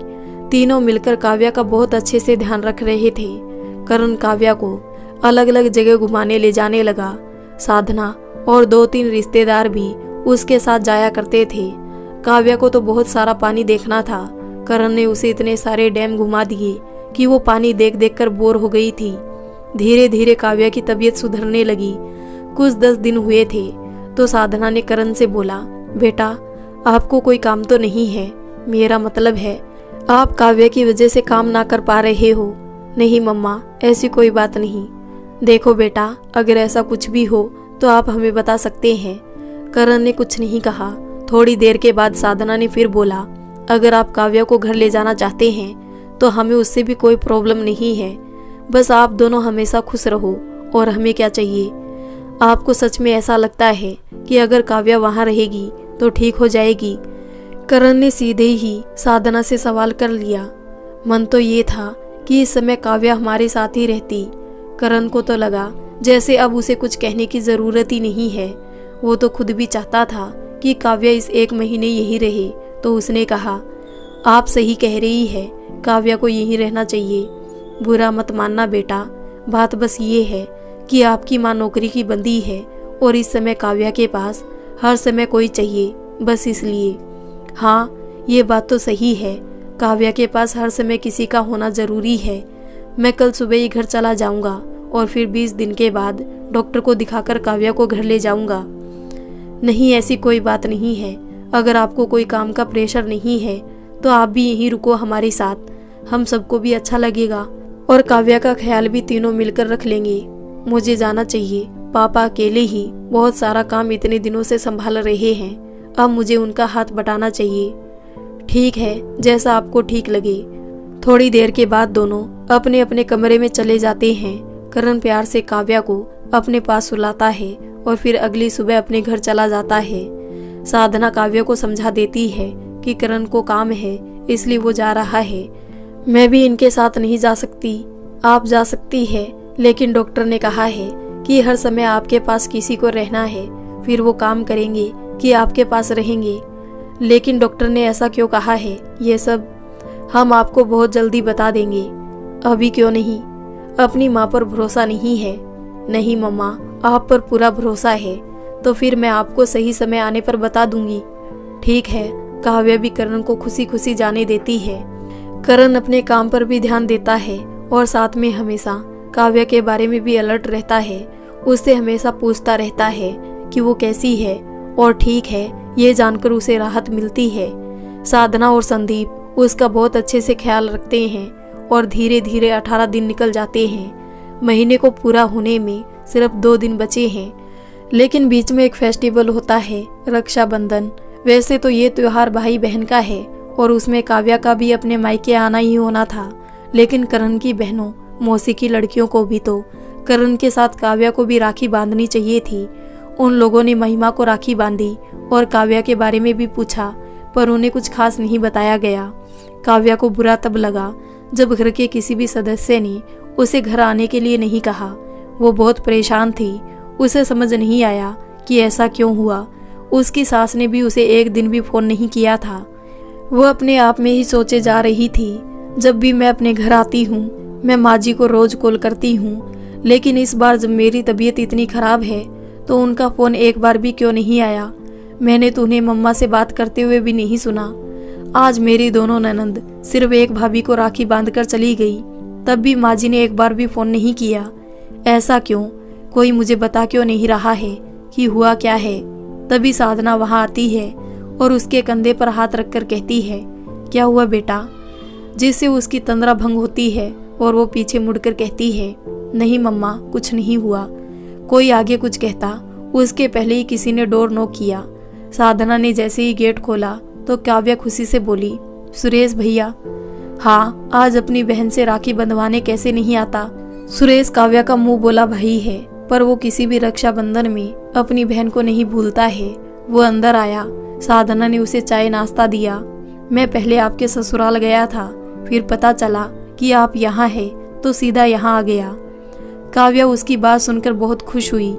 तीनों मिलकर काव्या का बहुत अच्छे से ध्यान रख रहे थे। करण काव्या को अलग अलग जगह घुमाने ले जाने लगा। साधना और 2-3 रिश्तेदार भी उसके साथ जाया करते थे। काव्या को तो बहुत सारा पानी देखना था। करण ने उसे इतने सारे डैम घुमा दिए कि वो पानी देख देख कर बोर हो गई थी। धीरे धीरे काव्या की तबीयत सुधरने लगी। कुछ 10 दिन हुए थे तो साधना ने करण से बोला, बेटा आपको कोई काम तो नहीं है? मेरा मतलब है आप काव्या की वजह से काम ना कर पा रहे हो। नहीं मम्मा, ऐसी कोई बात नहीं। देखो बेटा, अगर ऐसा कुछ भी हो तो आप हमें बता सकते हैं। करण ने कुछ नहीं कहा। थोड़ी देर के बाद साधना ने फिर बोला, अगर आप काव्या को घर ले जाना चाहते हैं तो हमें उससे भी कोई प्रॉब्लम नहीं है। बस आप दोनों हमेशा खुश रहो, और हमें क्या चाहिए? आपको सच में ऐसा लगता है कि अगर काव्या वहाँ रहेगी तो ठीक हो जाएगी? करण ने सीधे ही साधना से सवाल कर लिया। मन तो ये था कि इस समय काव्या हमारे साथ ही रहती। करण को तो लगा जैसे अब उसे कुछ कहने की जरूरत ही नहीं है। वो तो खुद भी चाहता था कि काव्या इस 1 महीने यही रहे। तो उसने कहा, आप सही कह रही है, काव्या को यहीं रहना चाहिए। बुरा मत मानना बेटा, बात बस ये है कि आपकी माँ नौकरी की बंदी है और इस समय काव्या के पास हर समय कोई चाहिए, बस इसलिए। हाँ, ये बात तो सही है, काव्या के पास हर समय किसी का होना ज़रूरी है। मैं कल सुबह ही घर चला जाऊंगा और फिर 20 दिन के बाद डॉक्टर को दिखाकर काव्या को घर ले जाऊंगा। नहीं, ऐसी कोई बात नहीं है। अगर आपको कोई काम का प्रेशर नहीं है तो आप भी यहीं रुको हमारे साथ, हम सबको भी अच्छा लगेगा और काव्या का ख्याल भी तीनों मिलकर रख लेंगे। मुझे जाना चाहिए, पापा अकेले ही बहुत सारा काम इतने दिनों से संभाल रहे हैं, अब मुझे उनका हाथ बटाना चाहिए। ठीक है, जैसा आपको ठीक लगे। थोड़ी देर के बाद दोनों अपने अपने कमरे में चले जाते हैं। करण प्यार से काव्या को अपने पास सुलाता है और फिर अगली सुबह अपने घर चला जाता है। साधना काव्या को समझा देती है कि करण को काम है इसलिए वो जा रहा है। मैं भी इनके साथ नहीं जा सकती। आप जा सकती है, लेकिन डॉक्टर ने कहा है कि हर समय आपके पास किसी को रहना है, फिर वो काम करेंगे कि आपके पास रहेंगे। लेकिन डॉक्टर ने ऐसा क्यों कहा है, ये सब हम आपको बहुत जल्दी बता देंगे। अभी क्यों नहीं? अपनी माँ पर भरोसा नहीं है? नहीं मम्मा, आप पर पूरा भरोसा है, तो फिर मैं आपको सही समय आने पर बता दूंगी। ठीक है। काव्या भी करण को खुशी खुशी जाने देती है। करण अपने काम पर भी ध्यान देता है और साथ में हमेशा काव्या के बारे में भी अलर्ट रहता है। उससे हमेशा पूछता रहता है कि वो कैसी है और ठीक है, ये जानकर उसे राहत मिलती है। साधना और संदीप उसका बहुत अच्छे से ख्याल रखते हैं और धीरे धीरे 18 दिन निकल जाते हैं। महीने को पूरा होने में सिर्फ 2 दिन बचे हैं, लेकिन बीच में एक फेस्टिवल होता है, रक्षाबंधन। वैसे तो ये त्योहार भाई बहन का है और उसमें काव्या का भी अपने मायके आना ही होना था, लेकिन करण की बहनों, मौसी की लड़कियों को भी तो करण के साथ काव्या को भी राखी बांधनी चाहिए थी। उन लोगों ने महिमा को राखी बांधी और काव्या के बारे में भी पूछा, पर उन्हें कुछ खास नहीं बताया गया। काव्या को बुरा तब लगा जब घर के किसी भी सदस्य ने उसे घर आने के लिए नहीं कहा। वो बहुत परेशान थी। उसे समझ नहीं आया कि ऐसा क्यों हुआ। उसकी सास ने भी उसे एक दिन भी फोन नहीं किया था। वो अपने आप में ही सोचे जा रही थी, जब भी मैं अपने घर आती हूँ मैं माँ जी को रोज कॉल करती हूँ, लेकिन इस बार जब मेरी तबीयत इतनी खराब है तो उनका फोन एक बार भी क्यों नहीं आया। मैंने तो उन्हें मम्मा से बात करते हुए भी नहीं सुना। आज मेरी दोनों ननंद सिर्फ एक भाभी को राखी बांधकर चली गई, तब भी माँ जी ने एक बार भी फोन नहीं किया। ऐसा क्यों? कोई मुझे बता क्यों नहीं रहा है कि हुआ क्या है? तभी साधना वहां आती है और उसके कंधे पर हाथ रखकर कहती है, क्या हुआ बेटा? जिससे उसकी तंद्रा भंग होती है और वो पीछे मुड़कर कहती है, नहीं मम्मा, कुछ नहीं हुआ। कोई आगे कुछ कहता उसके पहले ही किसी ने डोर नॉक किया। साधना ने जैसे ही गेट खोला तो काव्या खुशी से बोली, सुरेश भैया। हाँ, आज अपनी बहन से राखी बंधवाने कैसे नहीं आता। सुरेश काव्या का मुंह बोला भाई है, पर वो किसी भी रक्षाबंधन में अपनी बहन को नहीं भूलता है। वो अंदर आया। साधना ने उसे चाय नाश्ता दिया। मैं पहले आपके ससुराल गया था, फिर पता चला कि आप यहाँ हैं तो सीधा यहाँ आ गया। काव्या उसकी बात सुनकर बहुत खुश हुई।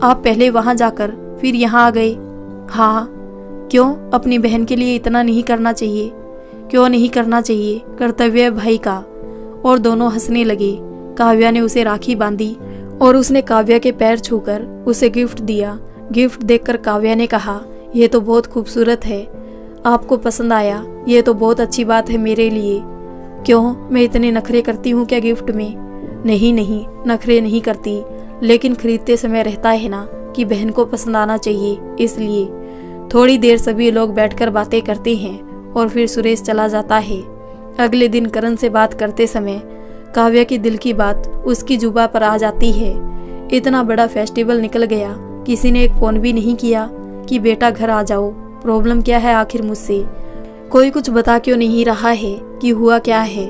आप पहले वहाँ जाकर फिर यहाँ आ गए? हाँ। क्यों? अपनी बहन के लिए इतना नहीं करना चाहिए? क्यों नहीं करना चाहिए? कर्तव्य है भाई का। और दोनों हंसने लगे। काव्या ने उसे राखी बांधी और उसने काव्या के पैर छूकर उसे गिफ्ट दिया। गिफ्ट देखकर काव्या ने कहा, यह तो बहुत खूबसूरत है, आपको पसंद आया, ये तो बहुत अच्छी बात है मेरे लिए। क्यों, मैं इतने नखरे करती हूँ क्या गिफ्ट में? नहीं नहीं, नखरे नहीं करती, लेकिन खरीदते समय रहता है ना कि बहन को पसंद आना चाहिए, इसलिए। थोड़ी देर सभी लोग बैठकर बातें करते हैं और फिर सुरेश चला जाता है। अगले दिन करण से बात करते समय काव्या की दिल की बात उसकी जुबां पर आ जाती है। इतना बड़ा फेस्टिवल निकल गया, किसी ने एक फोन भी नहीं किया कि बेटा घर आ जाओ, प्रॉब्लम क्या है आखिर मुझसे? कोई कुछ बता क्यों नहीं रहा है कि हुआ क्या है?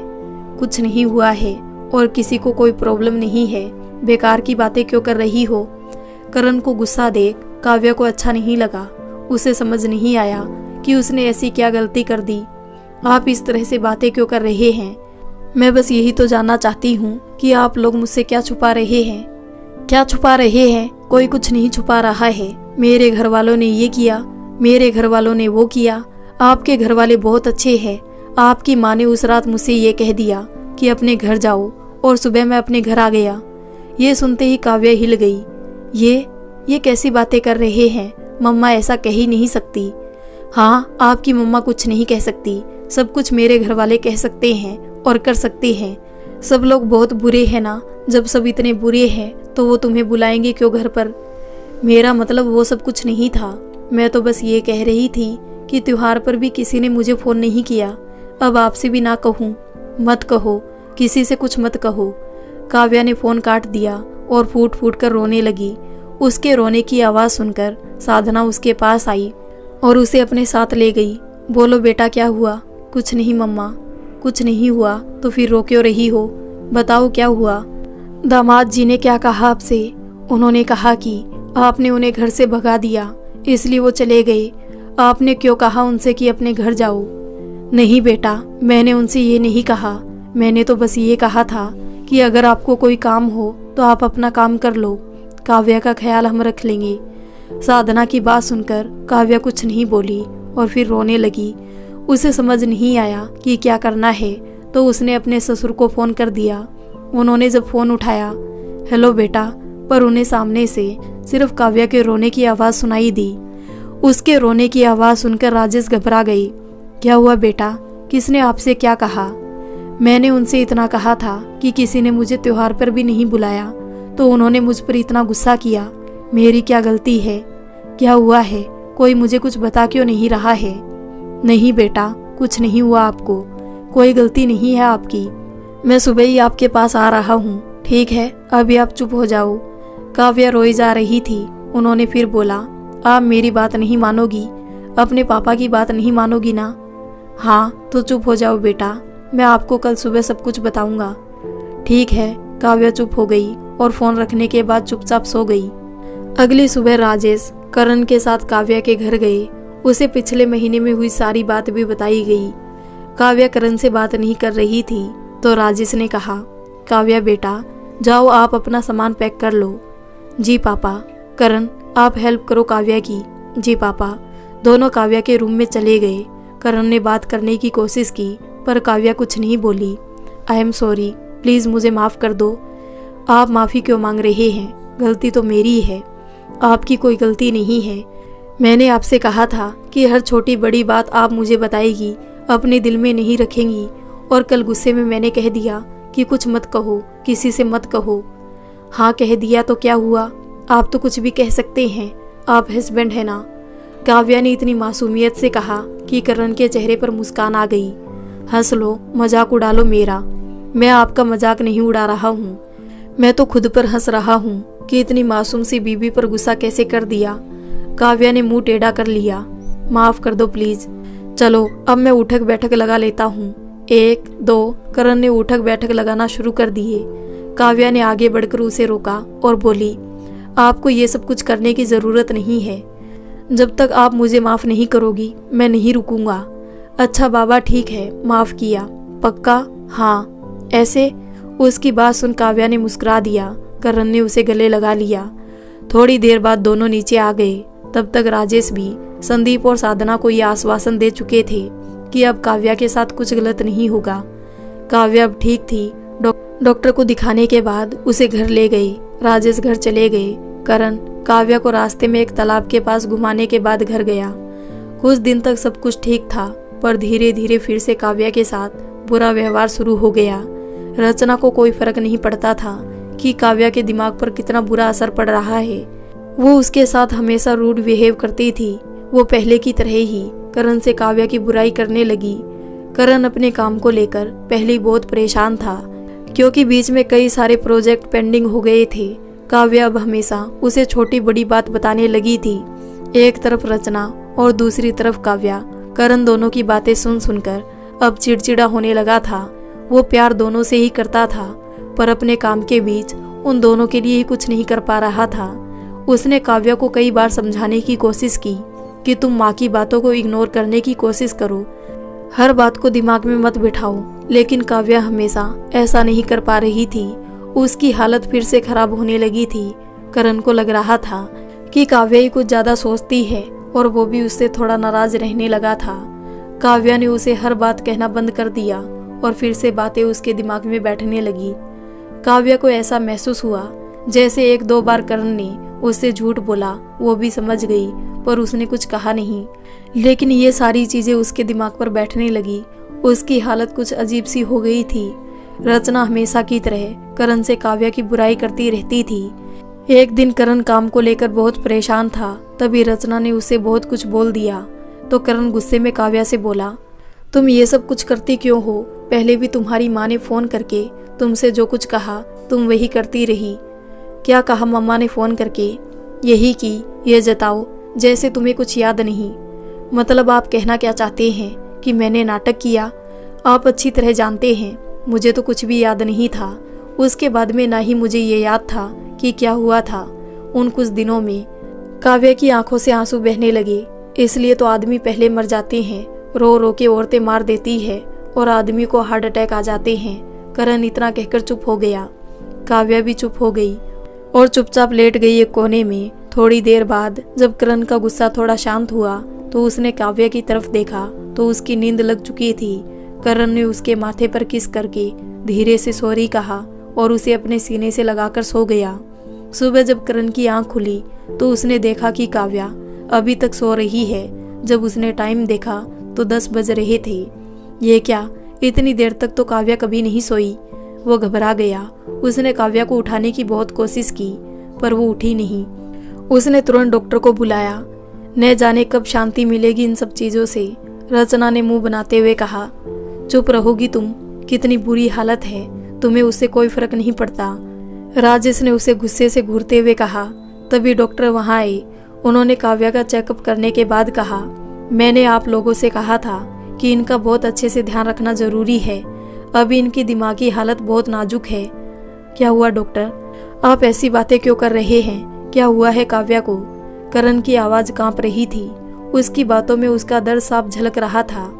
कुछ नहीं हुआ है और किसी को कोई प्रॉब्लम नहीं है, बेकार की बातें क्यों कर रही हो? करण को गुस्सा देख काव्या को अच्छा नहीं लगा। उसे समझ नहीं आया कि उसने ऐसी क्या गलती कर दी। आप इस तरह से बातें क्यों कर रहे हैं? मैं बस यही तो जानना चाहती हूँ कि आप लोग मुझसे क्या छुपा रहे हैं। क्या छुपा रहे हैं? कोई कुछ नहीं छुपा रहा है। मेरे घर वालों ने ये किया, मेरे घर वालों ने वो किया। आपके घर वाले बहुत अच्छे हैं, आपकी माँ ने उस रात मुझसे ये कह दिया कि अपने घर जाओ और सुबह मैं अपने घर आ गया। ये सुनते ही काव्या हिल गई। ये कैसी बातें कर रहे हैं? मम्मा ऐसा कह ही नहीं सकती। हाँ, आपकी मम्मा कुछ नहीं कह सकती, सब कुछ मेरे घर वाले कह सकते हैं और कर सकते हैं। सब लोग बहुत बुरे हैं ना, जब सब इतने बुरे हैं तो वो तुम्हें बुलाएंगे क्यों घर पर? मेरा मतलब वो सब कुछ नहीं था। मैं तो बस ये कह रही थी कि त्योहार पर भी किसी ने मुझे फ़ोन नहीं किया। अब आपसे भी ना कहूँ? मत कहो, किसी से कुछ मत कहो। काव्या ने फ़ोन काट दिया और फूट फूट कर रोने लगी। उसके रोने की आवाज़ सुनकर साधना उसके पास आई और उसे अपने साथ ले गई। बोलो बेटा, क्या हुआ? कुछ नहीं मम्मा। कुछ नहीं हुआ तो फिर रो क्यों रही हो? बताओ क्या हुआ? दामाद जी ने क्या कहा आपसे? उन्होंने कहा कि आपने उन्हें घर से भगा दिया, इसलिए वो चले गए। आपने क्यों कहा उनसे कि अपने घर जाओ? नहीं बेटा, मैंने उनसे ये नहीं कहा। मैंने तो बस ये कहा था कि अगर आपको कोई काम हो तो आप अपना काम कर लो, काव्या का ख्याल हम रख लेंगे। साधना की बात सुनकर काव्या कुछ नहीं बोली और फिर रोने लगी। उसे समझ नहीं आया कि क्या करना है, तो उसने अपने ससुर को फ़ोन कर दिया। उन्होंने जब फ़ोन उठाया, हेलो बेटा, पर उन्हें सामने से सिर्फ काव्या के रोने की आवाज़ सुनाई दी। उसके रोने की आवाज़ सुनकर राजेश घबरा गई। क्या हुआ बेटा? किसने आपसे क्या कहा? मैंने उनसे इतना कहा था कि किसी ने मुझे त्योहार पर भी नहीं बुलाया, तो उन्होंने मुझ पर इतना गुस्सा किया। मेरी क्या गलती है? क्या हुआ है? कोई मुझे कुछ बता क्यों नहीं रहा है? नहीं बेटा, कुछ नहीं हुआ आपको, कोई गलती नहीं है आपकी। मैं सुबह ही आपके पास आ रहा हूँ, ठीक है? अभी आप चुप हो जाओ। काव्या रोई जा रही थी। उन्होंने फिर बोला, आप मेरी बात नहीं मानोगी? अपने पापा की बात नहीं मानोगी ना? हाँ, तो चुप हो जाओ बेटा, मैं आपको कल सुबह सब कुछ बताऊंगा। ठीक है। काव्या चुप हो गई और फ़ोन रखने के बाद चुपचाप सो गई। अगली सुबह राजेश करण के साथ काव्या के घर गए। उसे पिछले महीने में हुई सारी बात भी बताई गई। काव्या करण से बात नहीं कर रही थी, तो राजेश ने कहा, काव्या बेटा, जाओ आप अपना सामान पैक कर लो। जी पापा। करण, आप हेल्प करो काव्या की। जी पापा। दोनों काव्या के रूम में चले गए। करण ने बात करने की कोशिश की, पर काव्या कुछ नहीं बोली। आई एम सॉरी, प्लीज़ मुझे माफ़ कर दो। आप माफ़ी क्यों मांग रहे हैं? गलती तो मेरी है, आपकी कोई गलती नहीं है। मैंने आपसे कहा था कि हर छोटी बड़ी बात आप मुझे बताएगी, अपने दिल में नहीं रखेंगी, और कल गुस्से में मैंने कह दिया कि कुछ मत कहो, किसी से मत कहो। हाँ, कह दिया तो क्या हुआ? आप तो कुछ भी कह सकते हैं, आप हस्बैंड है ना। काव्या ने इतनी मासूमियत से कहा कि करण के चेहरे पर मुस्कान आ गई। हंस लो, मजाक उड़ा लो मेरा। मैं आपका मजाक नहीं उड़ा रहा हूँ, मैं तो खुद पर हंस रहा हूँ कि इतनी मासूम सी बीबी पर गुस्सा कैसे कर दिया। काव्या ने मुंह टेढ़ा कर लिया। माफ कर दो प्लीज। चलो अब मैं उठक बैठक लगा लेता हूँ। 1 2। करण ने उठक बैठक लगाना शुरू कर दिए। काव्या ने आगे बढ़कर उसे रोका और बोली, आपको ये सब कुछ करने की ज़रूरत नहीं है। जब तक आप मुझे माफ़ नहीं करोगी मैं नहीं रुकूंगा। अच्छा बाबा, ठीक है, माफ़ किया। पक्का? हाँ। ऐसे? उसकी बात सुन काव्या ने मुस्कुरा दिया। करण ने उसे गले लगा लिया। थोड़ी देर बाद दोनों नीचे आ गए। तब तक राजेश भी संदीप और साधना को यह आश्वासन दे चुके थे कि अब काव्या के साथ कुछ गलत नहीं होगा। काव्या अब ठीक थी। डॉक्टर को दिखाने के बाद उसे घर ले गए। राजेश घर चले गए। करण काव्या को रास्ते में एक तालाब के पास घुमाने के बाद घर गया। कुछ दिन तक सब कुछ ठीक था, पर धीरे धीरे फिर से काव्या के साथ बुरा व्यवहार शुरू हो गया। रचना को कोई फर्क नहीं पड़ता था कि काव्या के दिमाग पर कितना बुरा असर पड़ रहा है। वो उसके साथ हमेशा रूड बिहेव करती थी। वो पहले की तरह ही करण से काव्या की बुराई करने लगी। करण अपने काम को लेकर पहले बहुत परेशान था, क्योंकि बीच में कई सारे प्रोजेक्ट पेंडिंग हो गए थे। काव्या अब हमेशा उसे छोटी बड़ी बात बताने लगी थी। एक तरफ रचना और दूसरी तरफ काव्या। करण दोनों की बातें सुन सुनकर अब चिड़चिड़ा होने लगा था। वो प्यार दोनों से ही करता था, पर अपने काम के बीच उन दोनों के लिए ही कुछ नहीं कर पा रहा था। उसने काव्या को कई बार समझाने की कोशिश की कि तुम माँ की बातों को इग्नोर करने की कोशिश करो, हर बात को दिमाग में मत बिठाओ, लेकिन काव्या हमेशा ऐसा नहीं कर पा रही थी। उसकी हालत फिर से खराब होने लगी थी। करण को लग रहा था कि काव्या ही कुछ ज्यादा सोचती है और वो भी उससे थोड़ा नाराज रहने लगा था। काव्या ने उसे हर बात कहना बंद कर दिया और फिर से बातें उसके दिमाग में बैठने लगी। काव्या को ऐसा महसूस हुआ जैसे 1-2 बार करण ने उससे झूठ बोला। वो भी समझ गई पर उसने कुछ कहा नहीं, लेकिन ये सारी चीजें उसके दिमाग पर बैठने लगी। उसकी हालत कुछ अजीब सी हो गई थी। रचना हमेशा की तरह करण से काव्या की बुराई करती रहती थी। एक दिन करण काम को लेकर बहुत परेशान था, तभी रचना ने उसे बहुत कुछ बोल दिया। तो करण गुस्से में काव्या से बोला, तुम ये सब कुछ करती क्यों हो? पहले भी तुम्हारी माँ ने फोन करके तुमसे जो कुछ कहा तुम वही करती रही। क्या कहा मम्मा ने फोन करके? यही कि ये जताओ जैसे तुम्हें कुछ याद नहीं। मतलब आप कहना क्या चाहते हैं कि मैंने नाटक किया? आप अच्छी तरह जानते हैं मुझे तो कुछ भी याद नहीं था। उसके बाद में ना ही मुझे ये याद था कि क्या हुआ था उन कुछ दिनों में। काव्या की आंखों से आंसू बहने लगे। इसलिए तो आदमी पहले मर जाते हैं, रो रो के औरतें मार देती है और आदमी को हार्ट अटैक आ जाते हैं। करण इतना कहकर चुप हो गया। काव्या भी चुप हो गई और चुपचाप लेट गई एक कोने में। थोड़ी देर बाद जब करण का गुस्सा थोड़ा शांत हुआ तो उसने काव्या की तरफ देखा तो उसकी नींद लग चुकी थी। करण ने उसके माथे पर किस करके धीरे से सॉरी कहा और उसे अपने सीने से लगाकर सो गया। सुबह जब करण की आंख खुली तो उसने देखा कि काव्या अभी तक सो रही है। जब उसने टाइम देखा तो 10 बज रहे थे। ये क्या, इतनी देर तक तो काव्या कभी नहीं सोई। वो घबरा गया। उसने काव्या को उठाने की बहुत कोशिश की पर वो उठी नहीं। उसने तुरंत डॉक्टर को बुलाया। न जाने कब शांति मिलेगी इन सब चीजों से। रचना ने मुंह बनाते हुए कहा, चुप रहोगी तुम? कितनी बुरी हालत है, तुम्हें उससे कोई फर्क नहीं पड़ता। राजेश ने उसे गुस्से से घूरते हुए कहा। तभी डॉक्टर वहां आए। उन्होंने काव्या का चेकअप करने के बाद कहा, मैंने आप लोगों से कहा था कि इनका बहुत अच्छे से ध्यान रखना जरूरी है। अभी इनकी दिमागी हालत बहुत नाजुक है। क्या हुआ डॉक्टर? आप ऐसी बातें क्यों कर रहे हैं? क्या हुआ है काव्या को? करण की आवाज कांप रही थी। उसकी बातों में उसका डर साफ झलक रहा था।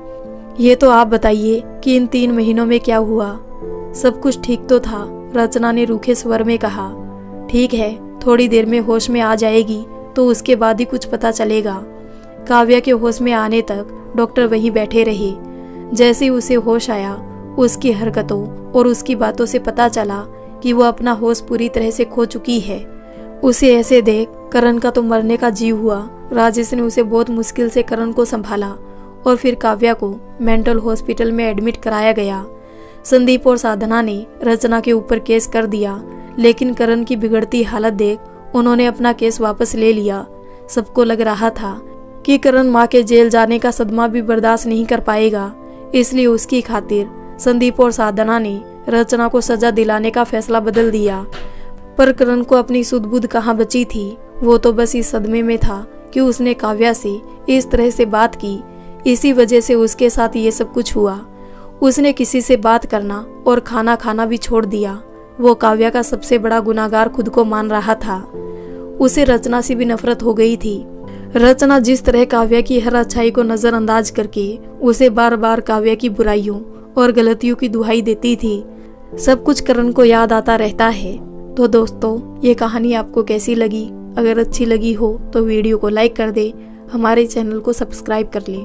ये तो आप बताइए कि इन 3 महीनों में क्या हुआ? सब कुछ ठीक तो था, रचना ने रूखे स्वर में कहा। ठीक है, थोड़ी देर में होश में आ जाएगी तो उसके बाद ही कुछ पता चलेगा। काव्या के होश में आने तक डॉक्टर वहीं बैठे रहे। जैसे ही उसे होश आया, उसकी हरकतों और उसकी बातों से पता चला कि वो अपना होश पूरी तरह से खो चुकी है। उसे ऐसे देख करण का तो मरने का जी हुआ। राजेश ने उसे बहुत मुश्किल से करण को संभाला और फिर काव्या को मेंटल हॉस्पिटल में एडमिट कराया गया। संदीप और साधना ने रचना के ऊपर केस कर दिया, लेकिन करण की बिगड़ती हालत देख उन्होंने अपना केस वापस ले लिया। सबको लग रहा था कि करण माँ के जेल जाने का सदमा भी बर्दाश्त नहीं कर पाएगा, इसलिए उसकी खातिर संदीप और साधना ने रचना को सजा दिलाने का फैसला बदल दिया। पर करण को अपनी सुध-बुध कहाँ बची थी। वो तो बस इस सदमे में था कि उसने काव्या से इस तरह से बात की। इसी वजह से उसके साथ ये सब कुछ हुआ। उसने किसी से बात करना और खाना खाना भी छोड़ दिया। वो काव्या का सबसे बड़ा गुनाहगार खुद को मान रहा था। उसे रचना से भी नफरत हो गई थी। रचना जिस तरह काव्या की हर अच्छाई को नजरअंदाज करके उसे बार बार काव्या की बुराइयों और गलतियों की दुहाई देती थी। सब कुछ करण को याद आता रहता है। तो दोस्तों, ये कहानी आपको कैसी लगी? अगर अच्छी लगी हो तो वीडियो को लाइक कर दे, हमारे चैनल को सब्सक्राइब कर ले।